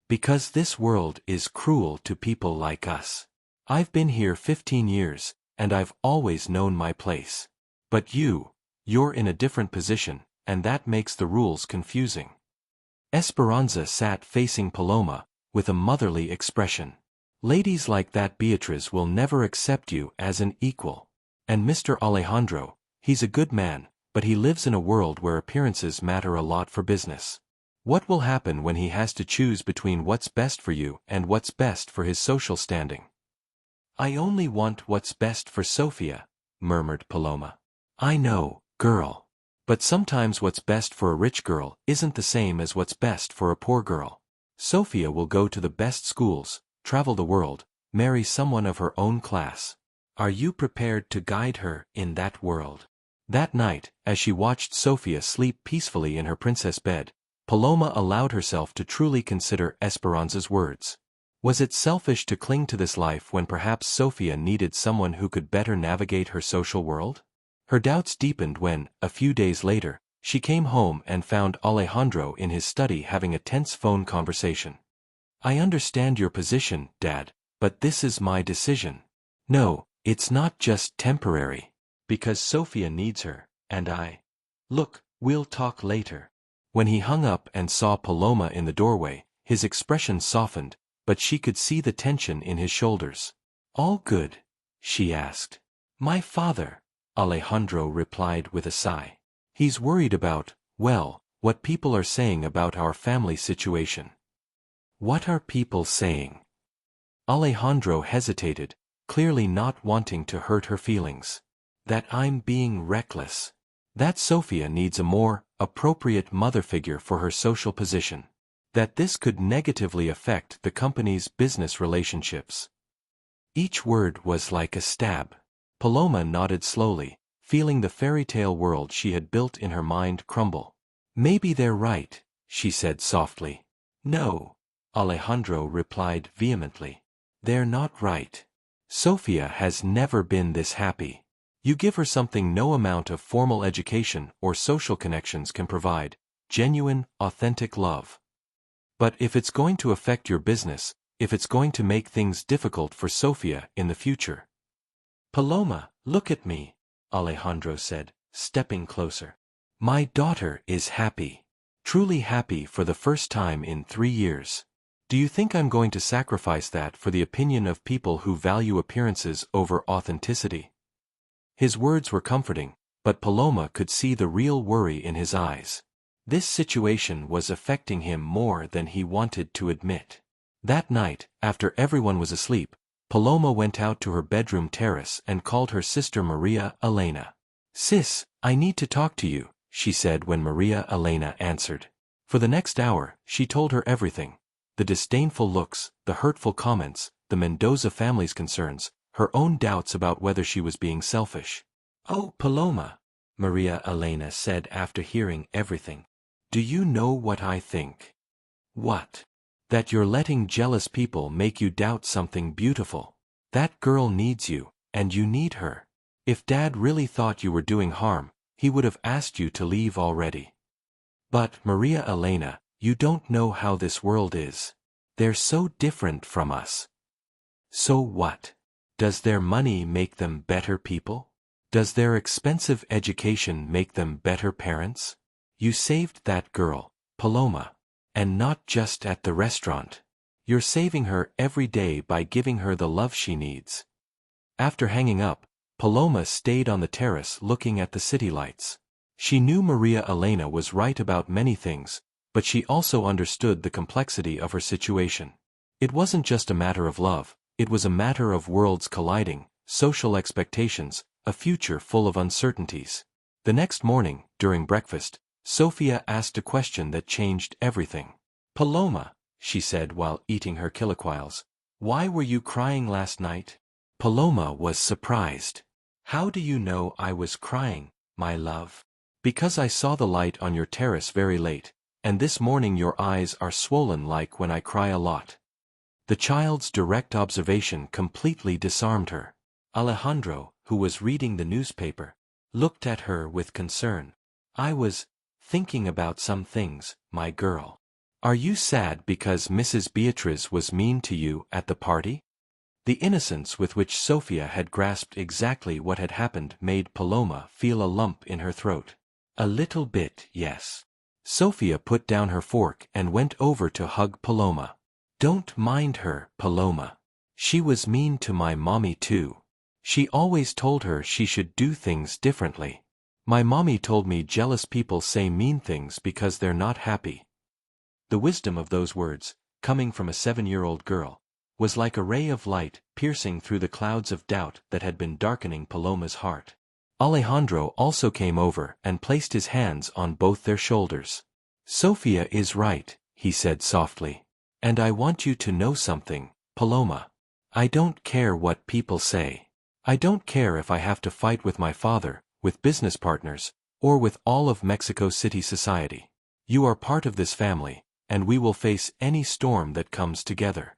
Because this world is cruel to people like us. I've been here 15 years, and I've always known my place. But you're in a different position, and that makes the rules confusing. Esperanza sat facing Paloma, with a motherly expression. Ladies like that Beatrice will never accept you as an equal. And Mr. Alejandro, he's a good man, but he lives in a world where appearances matter a lot for business. What will happen when he has to choose between what's best for you and what's best for his social standing? I only want what's best for Sofia, murmured Paloma. I know, girl. But sometimes what's best for a rich girl isn't the same as what's best for a poor girl. Sofia will go to the best schools, travel the world, marry someone of her own class. Are you prepared to guide her in that world? That night, as she watched Sofia sleep peacefully in her princess bed, Paloma allowed herself to truly consider Esperanza's words. Was it selfish to cling to this life when perhaps Sofia needed someone who could better navigate her social world? Her doubts deepened when, a few days later, She came home and found Alejandro in his study having a tense phone conversation. "I understand your position, Dad, but this is my decision. No, it's not just temporary. Because Sofia needs her, and Look, we'll talk later." When he hung up and saw Paloma in the doorway, his expression softened, but she could see the tension in his shoulders. "All good?" she asked. "My father," Alejandro replied with a sigh. "He's worried about, well, what people are saying about our family situation." "What are people saying?" Alejandro hesitated, clearly not wanting to hurt her feelings. "That I'm being reckless. That Sofia needs a more appropriate mother figure for her social position. That this could negatively affect the company's business relationships." Each word was like a stab. Paloma nodded slowly, feeling the fairy tale world she had built in her mind crumble. "Maybe they're right," she said softly. "No," Alejandro replied vehemently. "They're not right. Sofia has never been this happy. You give her something no amount of formal education or social connections can provide, genuine, authentic love. But if it's going to affect your business, if it's going to make things difficult for Sofia in the future—" "Paloma, look at me," Alejandro said, stepping closer. "My daughter is happy. Truly happy for the first time in 3 years. Do you think I'm going to sacrifice that for the opinion of people who value appearances over authenticity?" His words were comforting, but Paloma could see the real worry in his eyes. This situation was affecting him more than he wanted to admit. That night, after everyone was asleep, Paloma went out to her bedroom terrace and called her sister Maria Elena. "Sis, I need to talk to you," she said when Maria Elena answered. For the next hour, she told her everything. The disdainful looks, the hurtful comments, the Mendoza family's concerns, her own doubts about whether she was being selfish. "Oh, Paloma," Maria Elena said after hearing everything. "Do you know what I think?" "What?" "That you're letting jealous people make you doubt something beautiful. That girl needs you, and you need her. If Dad really thought you were doing harm, he would have asked you to leave already." "But, Maria Elena, you don't know how this world is. They're so different from us." "So what? Does their money make them better people? Does their expensive education make them better parents? You saved that girl, Paloma. And not just at the restaurant. You're saving her every day by giving her the love she needs." After hanging up, Paloma stayed on the terrace looking at the city lights. She knew Maria Elena was right about many things, but she also understood the complexity of her situation. It wasn't just a matter of love, it was a matter of worlds colliding, social expectations, a future full of uncertainties. The next morning, during breakfast, Sofia asked a question that changed everything. "Paloma," she said while eating her chilaquiles, "why were you crying last night?" Paloma was surprised. "How do you know I was crying, my love?" "Because I saw the light on your terrace very late, and this morning your eyes are swollen like when I cry a lot." The child's direct observation completely disarmed her. Alejandro, who was reading the newspaper, looked at her with concern. "I was thinking about some things, my girl. Are you sad because Mrs. Beatriz was mean to you at the party?" The innocence with which Sofia had grasped exactly what had happened made Paloma feel a lump in her throat. "A little bit, yes." Sofia put down her fork and went over to hug Paloma. "Don't mind her, Paloma. She was mean to my mommy too. She always told her she should do things differently. My mommy told me jealous people say mean things because they're not happy." The wisdom of those words, coming from a 7-year-old girl, was like a ray of light piercing through the clouds of doubt that had been darkening Paloma's heart. Alejandro also came over and placed his hands on both their shoulders. "Sofia is right," he said softly. "And I want you to know something, Paloma. I don't care what people say. I don't care if I have to fight with my father, with business partners, or with all of Mexico City society. You are part of this family, and we will face any storm that comes together."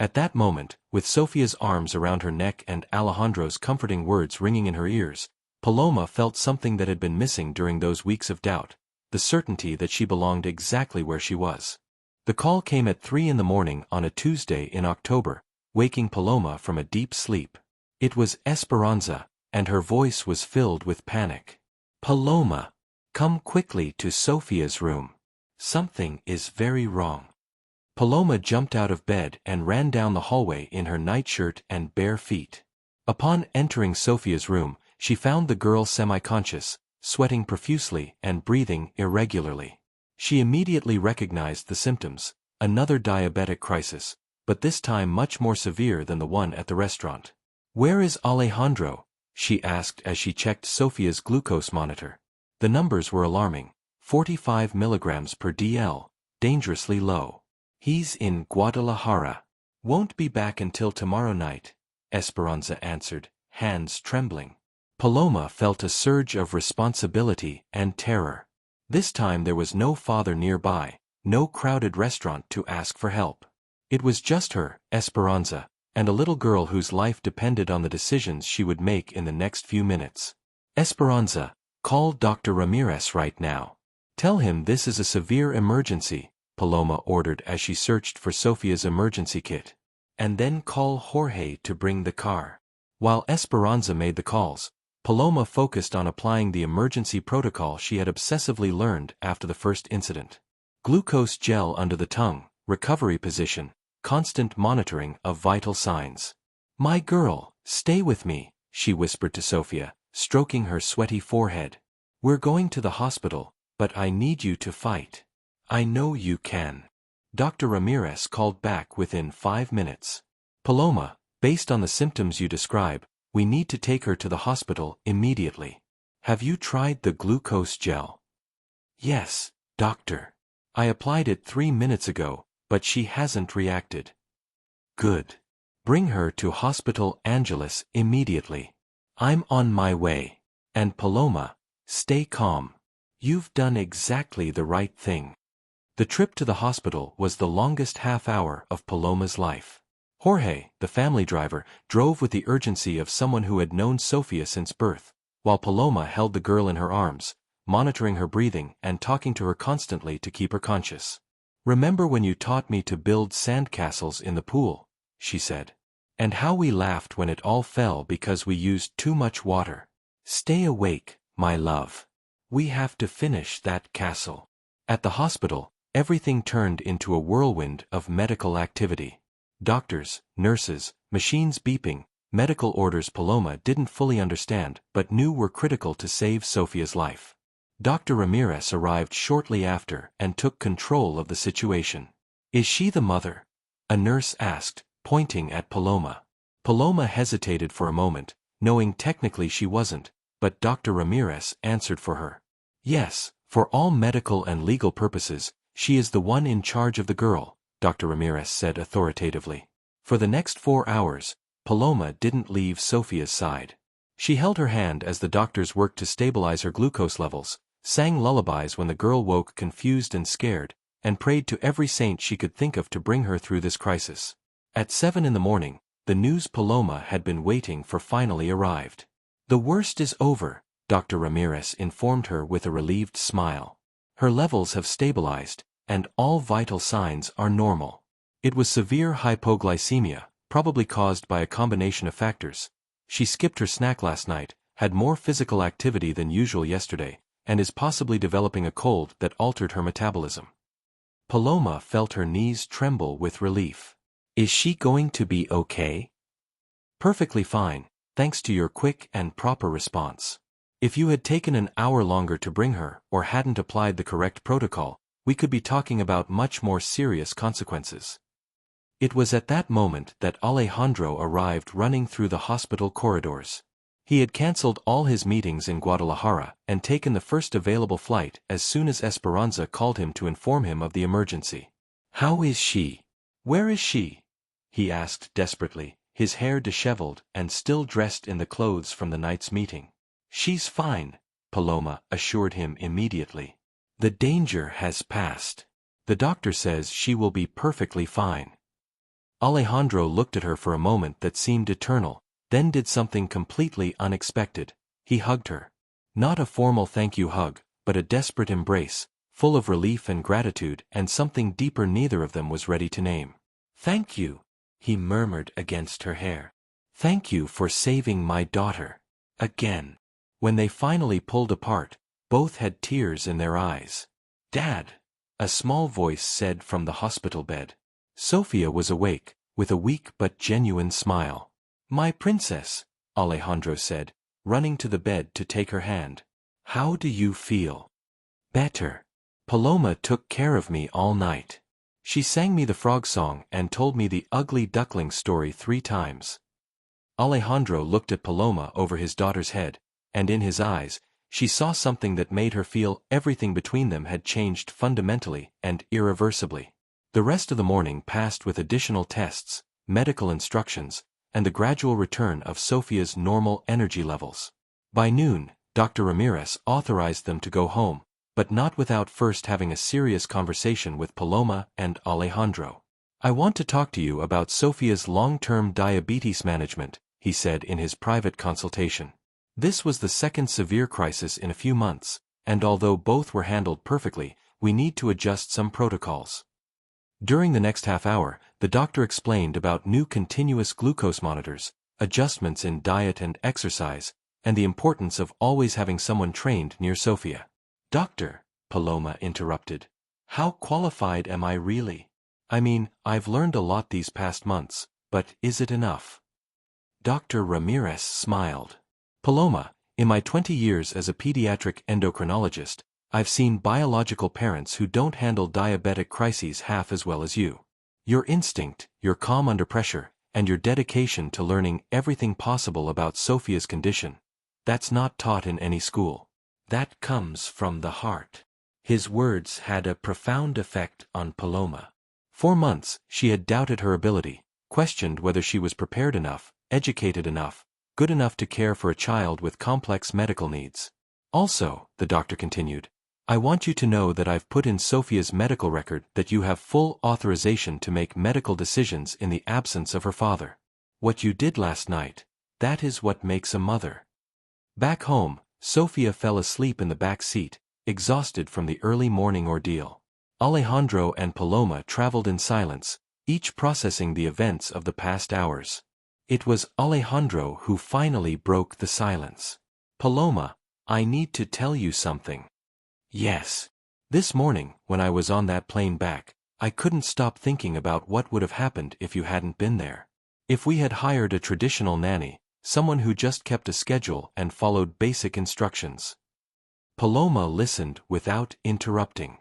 At that moment, with Sofia's arms around her neck and Alejandro's comforting words ringing in her ears, Paloma felt something that had been missing during those weeks of doubt, the certainty that she belonged exactly where she was. The call came at 3 in the morning on a Tuesday in October, waking Paloma from a deep sleep. It was Esperanza, and her voice was filled with panic. "Paloma, come quickly to Sofia's room. Something is very wrong." Paloma jumped out of bed and ran down the hallway in her nightshirt and bare feet. Upon entering Sofia's room, she found the girl semi-conscious, sweating profusely and breathing irregularly. She immediately recognized the symptoms, another diabetic crisis, but this time much more severe than the one at the restaurant. "Where is Alejandro?" she asked as she checked Sofia's glucose monitor. The numbers were alarming, 45 milligrams per dl, dangerously low. "He's in Guadalajara. Won't be back until tomorrow night," Esperanza answered, hands trembling. Paloma felt a surge of responsibility and terror. This time there was no father nearby, no crowded restaurant to ask for help. It was just her, Esperanza, and a little girl whose life depended on the decisions she would make in the next few minutes. "Esperanza, call Dr. Ramirez right now. Tell him this is a severe emergency," Paloma ordered as she searched for Sofia's emergency kit. "And then call Jorge to bring the car." While Esperanza made the calls, Paloma focused on applying the emergency protocol she had obsessively learned after the first incident. Glucose gel under the tongue, recovery position, constant monitoring of vital signs. "My girl, stay with me," she whispered to Sofia, stroking her sweaty forehead. "We're going to the hospital, but I need you to fight." "I know you can." Dr. Ramirez called back within 5 minutes. "Paloma, based on the symptoms you describe, we need to take her to the hospital immediately. Have you tried the glucose gel?" "Yes, doctor. I applied it 3 minutes ago, but she hasn't reacted." "Good. Bring her to Hospital Angeles immediately." "I'm on my way." "And Paloma, stay calm. You've done exactly the right thing." The trip to the hospital was the longest half-hour of Paloma's life. Jorge, the family driver, drove with the urgency of someone who had known Sofia since birth, while Paloma held the girl in her arms, monitoring her breathing and talking to her constantly to keep her conscious. "Remember when you taught me to build sandcastles in the pool?" she said. "And how we laughed when it all fell because we used too much water. Stay awake, my love. We have to finish that castle." At the hospital, everything turned into a whirlwind of medical activity. Doctors, nurses, machines beeping, medical orders Paloma didn't fully understand but knew were critical to save Sofia's life. Dr. Ramirez arrived shortly after and took control of the situation. "Is she the mother?" a nurse asked, pointing at Paloma. Paloma hesitated for a moment, knowing technically she wasn't, but Dr. Ramirez answered for her. "Yes, for all medical and legal purposes, she is the one in charge of the girl," Dr. Ramirez said authoritatively. For the next 4 hours, Paloma didn't leave Sofia's side. She held her hand as the doctors worked to stabilize her glucose levels, sang lullabies when the girl woke confused and scared, and prayed to every saint she could think of to bring her through this crisis. At 7 in the morning, the news Paloma had been waiting for finally arrived. "The worst is over," Dr. Ramirez informed her with a relieved smile. "Her levels have stabilized, and all vital signs are normal. It was severe hypoglycemia, probably caused by a combination of factors. She skipped her snack last night, had more physical activity than usual yesterday, and is possibly developing a cold that altered her metabolism." Paloma felt her knees tremble with relief. "Is she going to be okay?" "Perfectly fine, thanks to your quick and proper response. If you had taken an hour longer to bring her or hadn't applied the correct protocol, we could be talking about much more serious consequences." It was at that moment that Alejandro arrived running through the hospital corridors. He had cancelled all his meetings in Guadalajara and taken the first available flight as soon as Esperanza called him to inform him of the emergency. "How is she? Where is she?" he asked desperately, his hair disheveled and still dressed in the clothes from the night's meeting. "She's fine," Paloma assured him immediately. "The danger has passed. The doctor says she will be perfectly fine." Alejandro looked at her for a moment that seemed eternal, then did something completely unexpected. He hugged her. Not a formal thank you hug, but a desperate embrace, full of relief and gratitude and something deeper neither of them was ready to name. "Thank you," he murmured against her hair. "Thank you for saving my daughter." Again. When they finally pulled apart, both had tears in their eyes. "Dad," a small voice said from the hospital bed. Sofia was awake, with a weak but genuine smile. "My princess," Alejandro said, running to the bed to take her hand. "How do you feel?" "Better. Paloma took care of me all night. She sang me the frog song and told me the ugly duckling story 3 times. Alejandro looked at Paloma over his daughter's head, and in his eyes, she saw something that made her feel everything between them had changed fundamentally and irreversibly. The rest of the morning passed with additional tests, medical instructions, and the gradual return of Sofia's normal energy levels. By noon, Dr. Ramirez authorized them to go home, but not without first having a serious conversation with Paloma and Alejandro. "I want to talk to you about Sofia's long-term diabetes management," he said in his private consultation. "This was the second severe crisis in a few months, and although both were handled perfectly, we need to adjust some protocols." During the next half hour, the doctor explained about new continuous glucose monitors, adjustments in diet and exercise, and the importance of always having someone trained near Sofia. "Doctor," Paloma interrupted, "how qualified am I really? I mean, I've learned a lot these past months, but is it enough?" Dr. Ramirez smiled. "Paloma, in my 20 years as a pediatric endocrinologist, I've seen biological parents who don't handle diabetic crises half as well as you. Your instinct, your calm under pressure, and your dedication to learning everything possible about Sofia's condition, that's not taught in any school. That comes from the heart." His words had a profound effect on Paloma. For months, she had doubted her ability, questioned whether she was prepared enough, educated enough, good enough to care for a child with complex medical needs. "Also," the doctor continued, "I want you to know that I've put in Sofia's medical record that you have full authorization to make medical decisions in the absence of her father. What you did last night, that is what makes a mother." Back home, Sofia fell asleep in the back seat, exhausted from the early morning ordeal. Alejandro and Paloma traveled in silence, each processing the events of the past hours. It was Alejandro who finally broke the silence. "Paloma, I need to tell you something." "Yes." "This morning, when I was on that plane back, I couldn't stop thinking about what would have happened if you hadn't been there. If we had hired a traditional nanny, someone who just kept a schedule and followed basic instructions." Paloma listened without interrupting.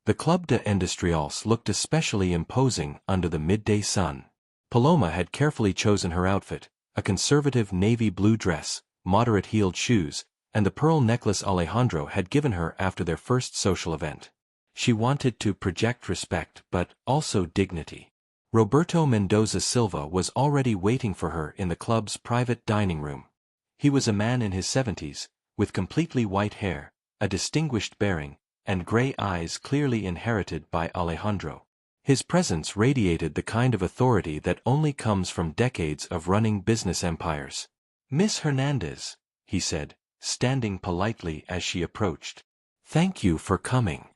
The Club de Industrials looked especially imposing under the midday sun. Paloma had carefully chosen her outfit, a conservative navy blue dress, moderate-heeled shoes, and the pearl necklace Alejandro had given her after their first social event. She wanted to project respect but also dignity. Roberto Mendoza Silva was already waiting for her in the club's private dining room. He was a man in his 70s, with completely white hair, a distinguished bearing, and gray eyes clearly inherited by Alejandro. His presence radiated the kind of authority that only comes from decades of running business empires. "Miss Hernandez," he said, standing politely as she approached. "Thank you for coming."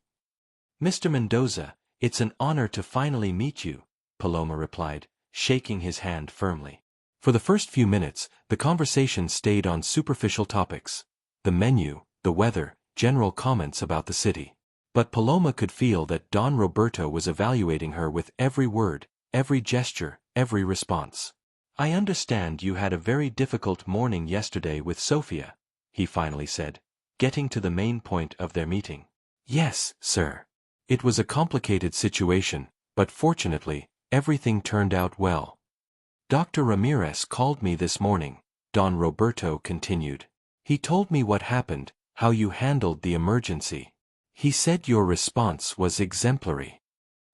"Mr. Mendoza, it's an honor to finally meet you," Paloma replied, shaking his hand firmly. For the first few minutes, the conversation stayed on superficial topics: the menu, the weather, general comments about the city. But Paloma could feel that Don Roberto was evaluating her with every word, every gesture, every response. "I understand you had a very difficult morning yesterday with Sofia," he finally said, getting to the main point of their meeting. "Yes, sir. It was a complicated situation, but fortunately, everything turned out well." "Dr. Ramirez called me this morning," Don Roberto continued. "He told me what happened, how you handled the emergency. He said your response was exemplary."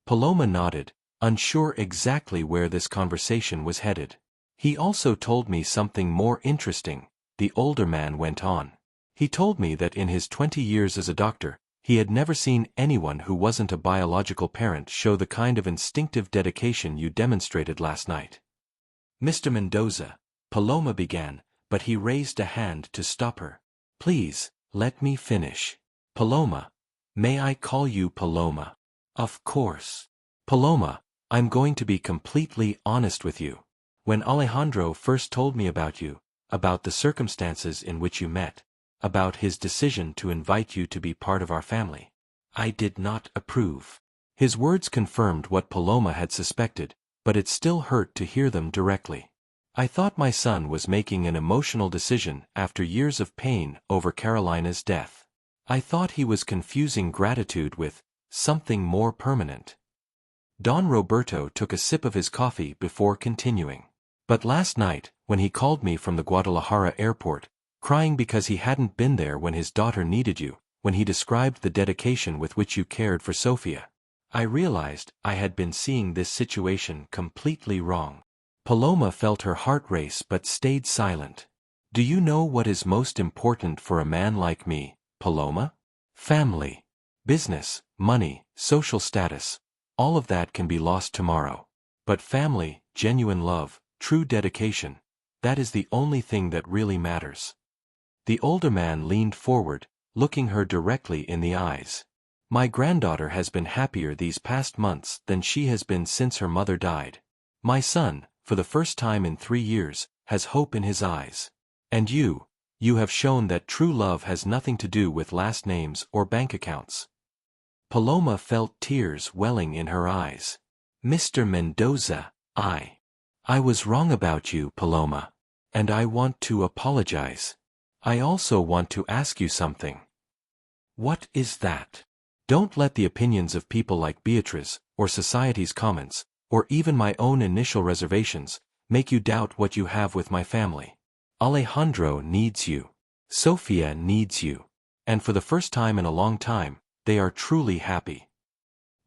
Paloma nodded, unsure exactly where this conversation was headed. "He also told me something more interesting," the older man went on. "He told me that in his 20 years as a doctor, he had never seen anyone who wasn't a biological parent show the kind of instinctive dedication you demonstrated last night." "Mr. Mendoza," Paloma began, but he raised a hand to stop her. Please, let me finish. Paloma. May I call you Paloma? Of course. Paloma, I'm going to be completely honest with you. When Alejandro first told me about you, about the circumstances in which you met, about his decision to invite you to be part of our family, I did not approve. His words confirmed what Paloma had suspected, but it still hurt to hear them directly. I thought my son was making an emotional decision after years of pain over Carolina's death. I thought he was confusing gratitude with something more permanent. Don Roberto took a sip of his coffee before continuing. But last night, when he called me from the Guadalajara airport, crying because he hadn't been there when his daughter needed you, when he described the dedication with which you cared for Sofia, I realized I had been seeing this situation completely wrong. Paloma felt her heart race but stayed silent. Do you know what is most important for a man like me, Paloma? Family. Business, money, social status, all of that can be lost tomorrow. But family, genuine love, true dedication, that is the only thing that really matters. The older man leaned forward, looking her directly in the eyes. My granddaughter has been happier these past months than she has been since her mother died. My son, for the first time in 3 years, has hope in his eyes. And you have shown that true love has nothing to do with last names or bank accounts. Paloma felt tears welling in her eyes. Mr. Mendoza, I was wrong about you, Paloma. And I want to apologize. I also want to ask you something. What is that? Don't let the opinions of people like Beatrice, or society's comments, or even my own initial reservations, make you doubt what you have with my family. Alejandro needs you. Sofia needs you. And for the first time in a long time, they are truly happy.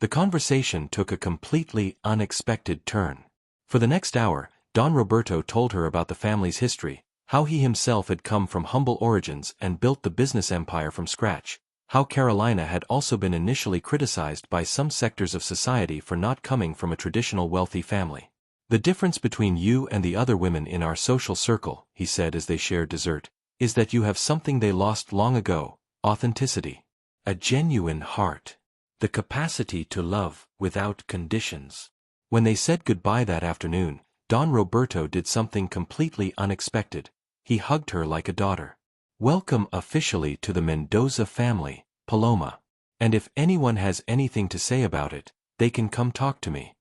The conversation took a completely unexpected turn. For the next hour, Don Roberto told her about the family's history, how he himself had come from humble origins and built the business empire from scratch, how Carolina had also been initially criticized by some sectors of society for not coming from a traditional wealthy family. The difference between you and the other women in our social circle, he said as they shared dessert, is that you have something they lost long ago, authenticity. A genuine heart. The capacity to love without conditions. When they said goodbye that afternoon, Don Roberto did something completely unexpected. He hugged her like a daughter. Welcome officially to the Mendoza family, Paloma. And if anyone has anything to say about it, they can come talk to me.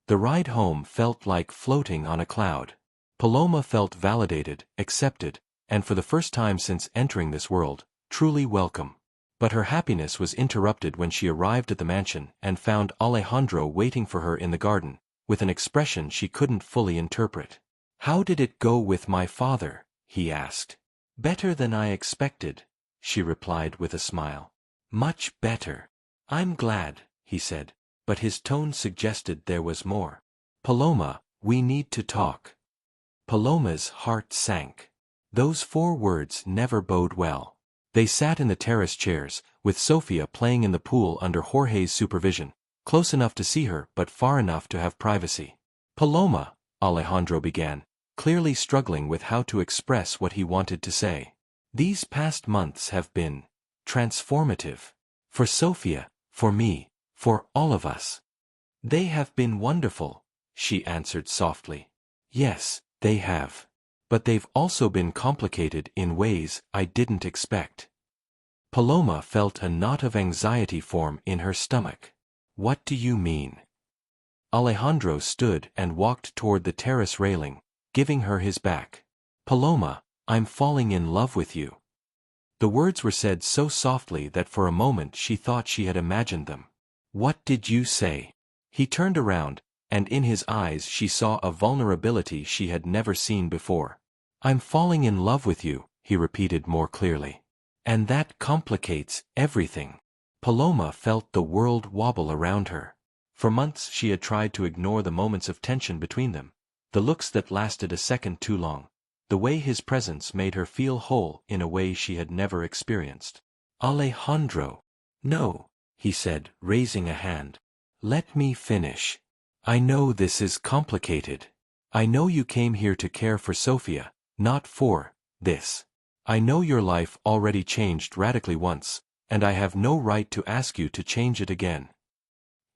The ride home felt like floating on a cloud. Paloma felt validated, accepted, and for the first time since entering this world, truly welcome. But her happiness was interrupted when she arrived at the mansion and found Alejandro waiting for her in the garden, with an expression she couldn't fully interpret. How did it go with my father? He asked. Better than I expected, she replied with a smile. Much better. I'm glad, he said, but his tone suggested there was more. Paloma, we need to talk. Paloma's heart sank. Those 4 words never bode well. They sat in the terrace chairs, with Sofia playing in the pool under Jorge's supervision, close enough to see her but far enough to have privacy. Paloma, Alejandro began, clearly struggling with how to express what he wanted to say. These past months have been transformative. For Sofia, for me, for all of us. They have been wonderful, she answered softly. Yes, they have. But they've also been complicated in ways I didn't expect. Paloma felt a knot of anxiety form in her stomach. What do you mean? Alejandro stood and walked toward the terrace railing, giving her his back. Paloma, I'm falling in love with you. The words were said so softly that for a moment she thought she had imagined them. What did you say? He turned around, and in his eyes she saw a vulnerability she had never seen before. I'm falling in love with you, he repeated more clearly. And that complicates everything. Paloma felt the world wobble around her. For months she had tried to ignore the moments of tension between them, the looks that lasted a second too long, the way his presence made her feel whole in a way she had never experienced. Alejandro. No, he said, raising a hand. Let me finish. I know this is complicated. I know you came here to care for Sofia, not for this. I know your life already changed radically once, and I have no right to ask you to change it again.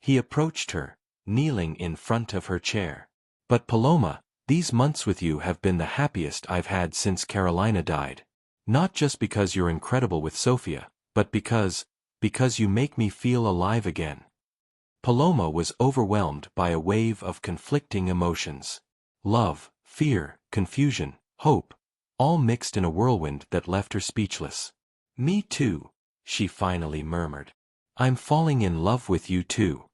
He approached her, kneeling in front of her chair. But Paloma, these months with you have been the happiest I've had since Carolina died. Not just because you're incredible with Sofia, but because you make me feel alive again. Paloma was overwhelmed by a wave of conflicting emotions. Love, fear, confusion, hope, all mixed in a whirlwind that left her speechless. Me too, she finally murmured. I'm falling in love with you too.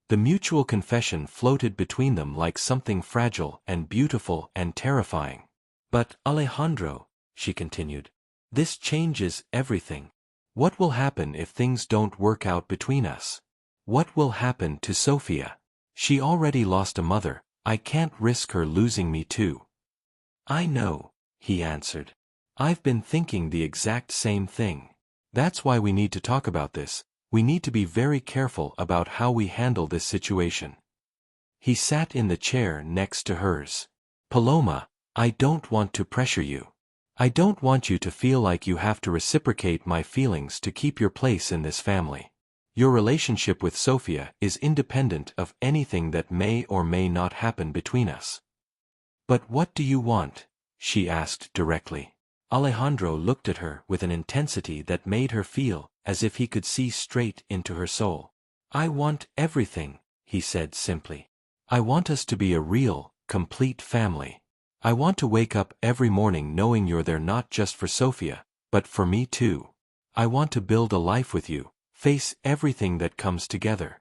The mutual confession floated between them like something fragile and beautiful and terrifying. But, Alejandro, she continued, this changes everything. What will happen if things don't work out between us? What will happen to Sofia? She already lost a mother, I can't risk her losing me too. I know, he answered. I've been thinking the exact same thing. That's why we need to talk about this. We need to be very careful about how we handle this situation. He sat in the chair next to hers. Paloma, I don't want to pressure you. I don't want you to feel like you have to reciprocate my feelings to keep your place in this family. Your relationship with Sofia is independent of anything that may or may not happen between us. But what do you want? She asked directly. Alejandro looked at her with an intensity that made her feel as if he could see straight into her soul. I want everything, he said simply. I want us to be a real, complete family. I want to wake up every morning knowing you're there not just for Sofia, but for me too. I want to build a life with you, face everything that comes together.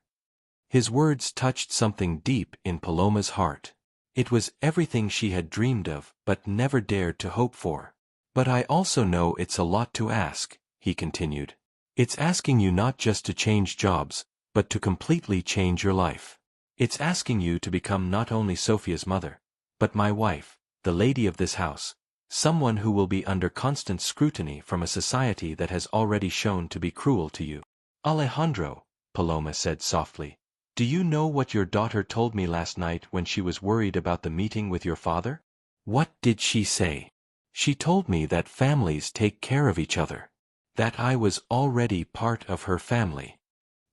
His words touched something deep in Paloma's heart. It was everything she had dreamed of but never dared to hope for. But I also know it's a lot to ask, he continued. It's asking you not just to change jobs, but to completely change your life. It's asking you to become not only Sofia's mother, but my wife, the lady of this house, someone who will be under constant scrutiny from a society that has already shown to be cruel to you. Alejandro, Paloma said softly, do you know what your daughter told me last night when she was worried about the meeting with your father? What did she say? She told me that families take care of each other. That I was already part of her family.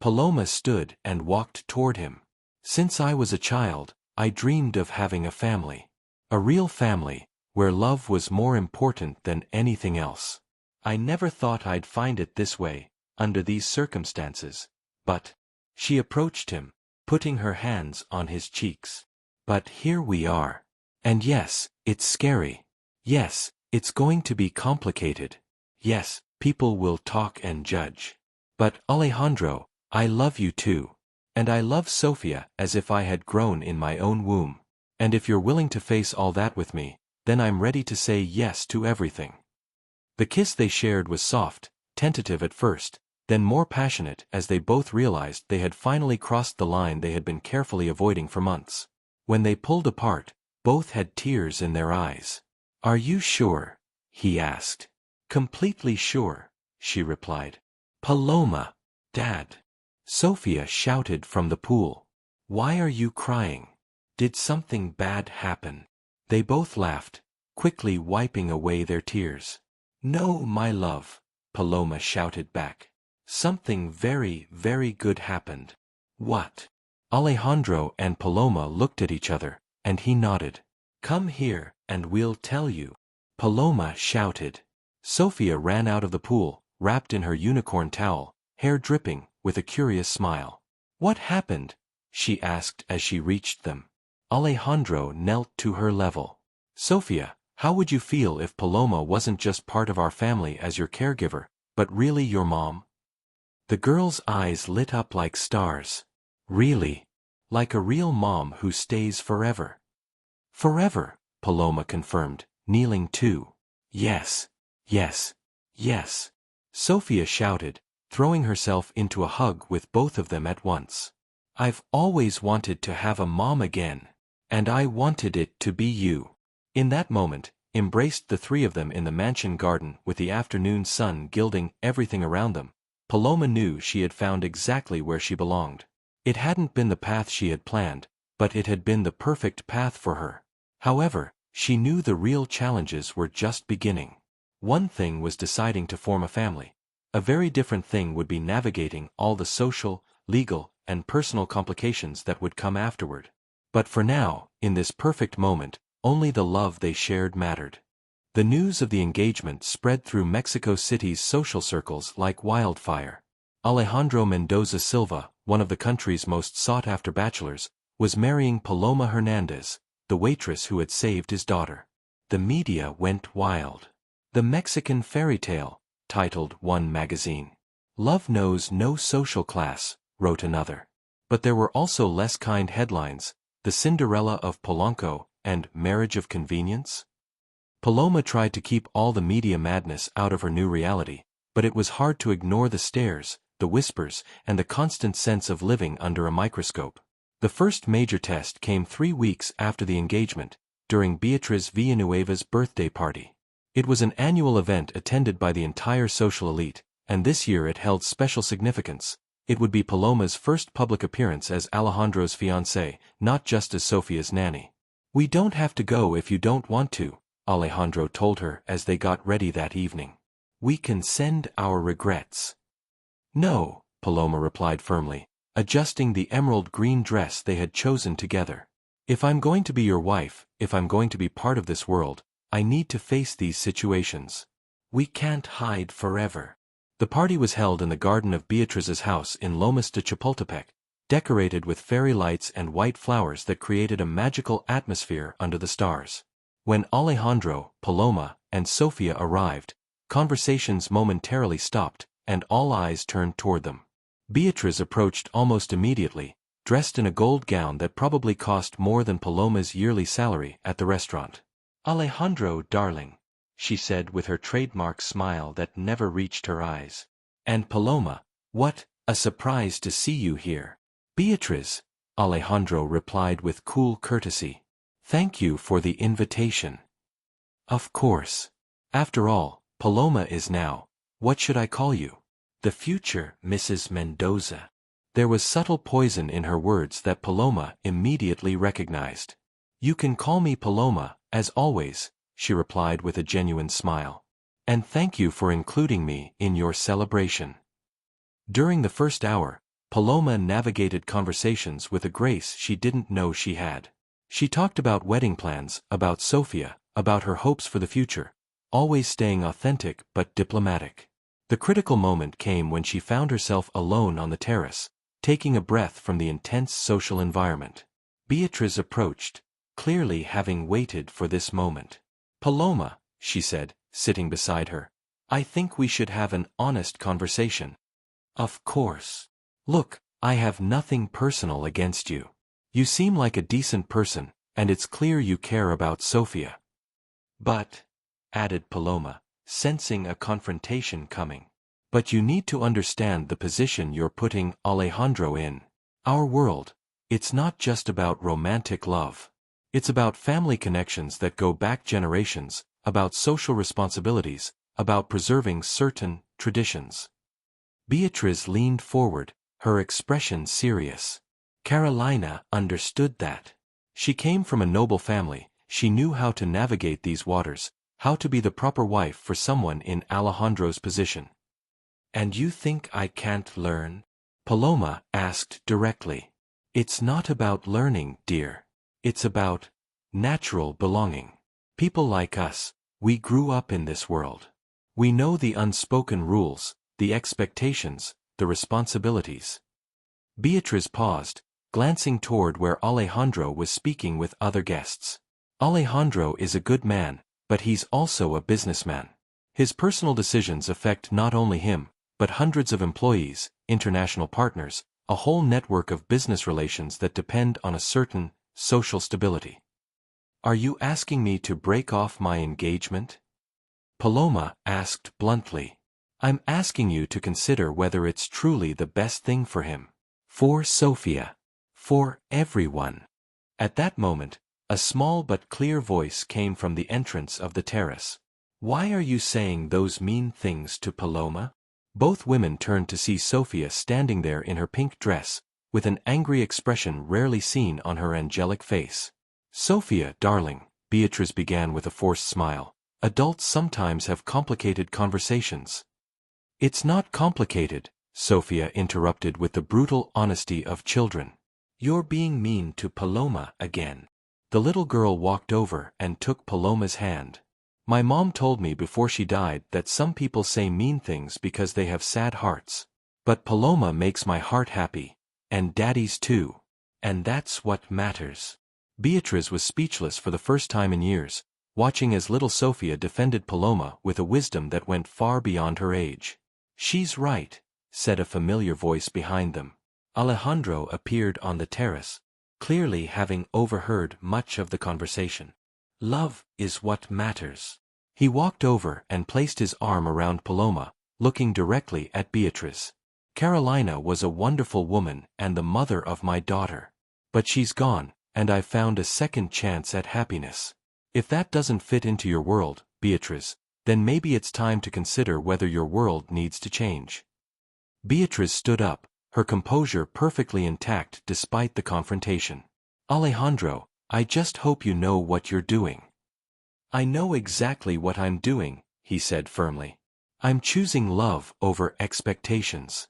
Paloma stood and walked toward him. Since I was a child, I dreamed of having a family. A real family, where love was more important than anything else. I never thought I'd find it this way, under these circumstances, but... She approached him, putting her hands on his cheeks. But here we are. And yes, it's scary. Yes, it's going to be complicated. Yes, people will talk and judge. But Alejandro, I love you too. And I love Sofia as if I had grown in my own womb. And if you're willing to face all that with me, then I'm ready to say yes to everything. The kiss they shared was soft, tentative at first, then more passionate as they both realized they had finally crossed the line they had been carefully avoiding for months. When they pulled apart, both had tears in their eyes. Are you sure? He asked. Completely sure, she replied. Paloma! Dad! Sofia shouted from the pool. Why are you crying? Did something bad happen? They both laughed, quickly wiping away their tears. No, my love, Paloma shouted back. Something very, very good happened. What? Alejandro and Paloma looked at each other, and he nodded. Come here, and we'll tell you. Paloma shouted. Sofia ran out of the pool, wrapped in her unicorn towel, hair dripping, with a curious smile. What happened? She asked as she reached them. Alejandro knelt to her level. Sofia, how would you feel if Paloma wasn't just part of our family as your caregiver, but really your mom? The girl's eyes lit up like stars. Really? Like a real mom who stays forever? Forever, Paloma confirmed, kneeling too. Yes, yes, yes. Sofia shouted, throwing herself into a hug with both of them at once. I've always wanted to have a mom again. And I wanted it to be you. In that moment, embraced the three of them in the mansion garden with the afternoon sun gilding everything around them, Paloma knew she had found exactly where she belonged. It hadn't been the path she had planned, but it had been the perfect path for her. However, she knew the real challenges were just beginning. One thing was deciding to form a family. A very different thing would be navigating all the social, legal, and personal complications that would come afterward. But for now, in this perfect moment, only the love they shared mattered. The news of the engagement spread through Mexico City's social circles like wildfire. Alejandro Mendoza Silva, one of the country's most sought-after bachelors, was marrying Paloma Hernandez, the waitress who had saved his daughter. The media went wild. The Mexican fairy tale, titled one magazine. Love knows no social class, wrote another. But there were also less kind headlines, The Cinderella of Polanco, and Marriage of Convenience. Paloma tried to keep all the media madness out of her new reality, but it was hard to ignore the stares, the whispers, and the constant sense of living under a microscope. The first major test came 3 weeks after the engagement, during Beatriz Villanueva's birthday party. It was an annual event attended by the entire social elite, and this year it held special significance. It would be Paloma's first public appearance as Alejandro's fiancée, not just as Sofia's nanny. "We don't have to go if you don't want to," Alejandro told her as they got ready that evening. "We can send our regrets." "No," Paloma replied firmly, adjusting the emerald green dress they had chosen together. "If I'm going to be your wife, if I'm going to be part of this world, I need to face these situations. We can't hide forever." The party was held in the garden of Beatriz's house in Lomas de Chapultepec, decorated with fairy lights and white flowers that created a magical atmosphere under the stars. When Alejandro, Paloma, and Sofia arrived, conversations momentarily stopped, and all eyes turned toward them. Beatriz approached almost immediately, dressed in a gold gown that probably cost more than Paloma's yearly salary at the restaurant. "Alejandro, darling," she said with her trademark smile that never reached her eyes. "And Paloma, what a surprise to see you here." "Beatriz," Alejandro replied with cool courtesy. "Thank you for the invitation." "Of course. After all, Paloma is now, what should I call you?" "The future Mrs. Mendoza." There was subtle poison in her words that Paloma immediately recognized. "You can call me Paloma, as always," she replied with a genuine smile. "And thank you for including me in your celebration." During the first hour, Paloma navigated conversations with a grace she didn't know she had. She talked about wedding plans, about Sofia, about her hopes for the future, always staying authentic but diplomatic. The critical moment came when she found herself alone on the terrace, taking a breath from the intense social environment. Beatriz approached, clearly having waited for this moment. "Paloma," she said, sitting beside her, "I think we should have an honest conversation." "Of course. Look, I have nothing personal against you. You seem like a decent person, and it's clear you care about Sofia. But," added Paloma, sensing a confrontation coming, "but you need to understand the position you're putting Alejandro in. Our world, it's not just about romantic love. It's about family connections that go back generations, about social responsibilities, about preserving certain traditions." Beatriz leaned forward, her expression serious. Carolina understood that. She came from a noble family, she knew how to navigate these waters, how to be the proper wife for someone in Alejandro's position. "And you think I can't learn?" Paloma asked directly. "It's not about learning, dear. It's about natural belonging. People like us, we grew up in this world. We know the unspoken rules, the expectations, the responsibilities." Beatriz paused, glancing toward where Alejandro was speaking with other guests. "Alejandro is a good man, but he's also a businessman. His personal decisions affect not only him, but hundreds of employees, international partners, a whole network of business relations that depend on a certain social stability." "Are you asking me to break off my engagement?" Paloma asked bluntly. "I'm asking you to consider whether it's truly the best thing for him. For Sofia. For everyone." At that moment, a small but clear voice came from the entrance of the terrace. "Why are you saying those mean things to Paloma?" Both women turned to see Sofia standing there in her pink dress, with an angry expression rarely seen on her angelic face. "Sofia, darling," Beatriz began with a forced smile, Adults sometimes have complicated conversations. It's not complicated, Sofia interrupted with the brutal honesty of children. You're being mean to Paloma again. The little girl walked over and took Paloma's hand. My mom told me before she died that some people say mean things because they have sad hearts. But Paloma makes my heart happy. And Daddy's too. And that's what matters. Beatrice was speechless for the first time in years, watching as little Sofia defended Paloma with a wisdom that went far beyond her age. She's right, said a familiar voice behind them. Alejandro appeared on the terrace, clearly having overheard much of the conversation. Love is what matters. He walked over and placed his arm around Paloma, looking directly at Beatrice. Carolina was a wonderful woman and the mother of my daughter. But she's gone, and I've found a second chance at happiness. If that doesn't fit into your world, Beatrice, then maybe it's time to consider whether your world needs to change. Beatrice stood up, her composure perfectly intact despite the confrontation. Alejandro, I just hope you know what you're doing. I know exactly what I'm doing, he said firmly. I'm choosing love over expectations.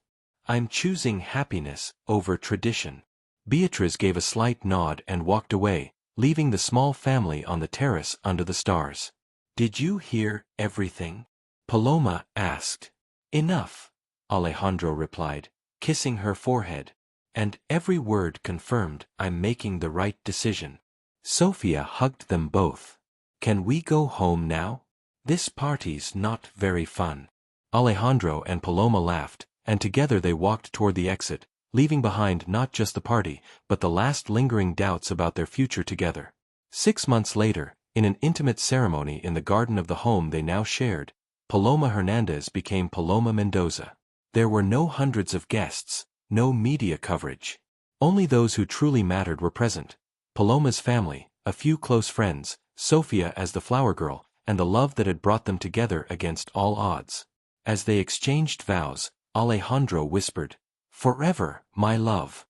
I'm choosing happiness over tradition. Beatrice gave a slight nod and walked away, leaving the small family on the terrace under the stars. Did you hear everything? Paloma asked. Enough, Alejandro replied, kissing her forehead. And every word confirmed I'm making the right decision. Sofia hugged them both. Can we go home now? This party's not very fun. Alejandro and Paloma laughed, and together they walked toward the exit, leaving behind not just the party, but the last lingering doubts about their future together. 6 months later, in an intimate ceremony in the garden of the home they now shared, Paloma Hernandez became Paloma Mendoza. There were no hundreds of guests, no media coverage. Only those who truly mattered were present. Paloma's family, a few close friends, Sofia as the flower girl, and the love that had brought them together against all odds. As they exchanged vows, Alejandro whispered, "Forever, my love."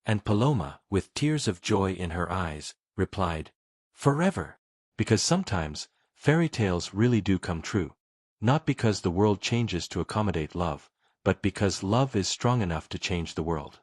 And Paloma, with tears of joy in her eyes, replied, "Forever." Because sometimes, fairy tales really do come true. Not because the world changes to accommodate love, but because love is strong enough to change the world.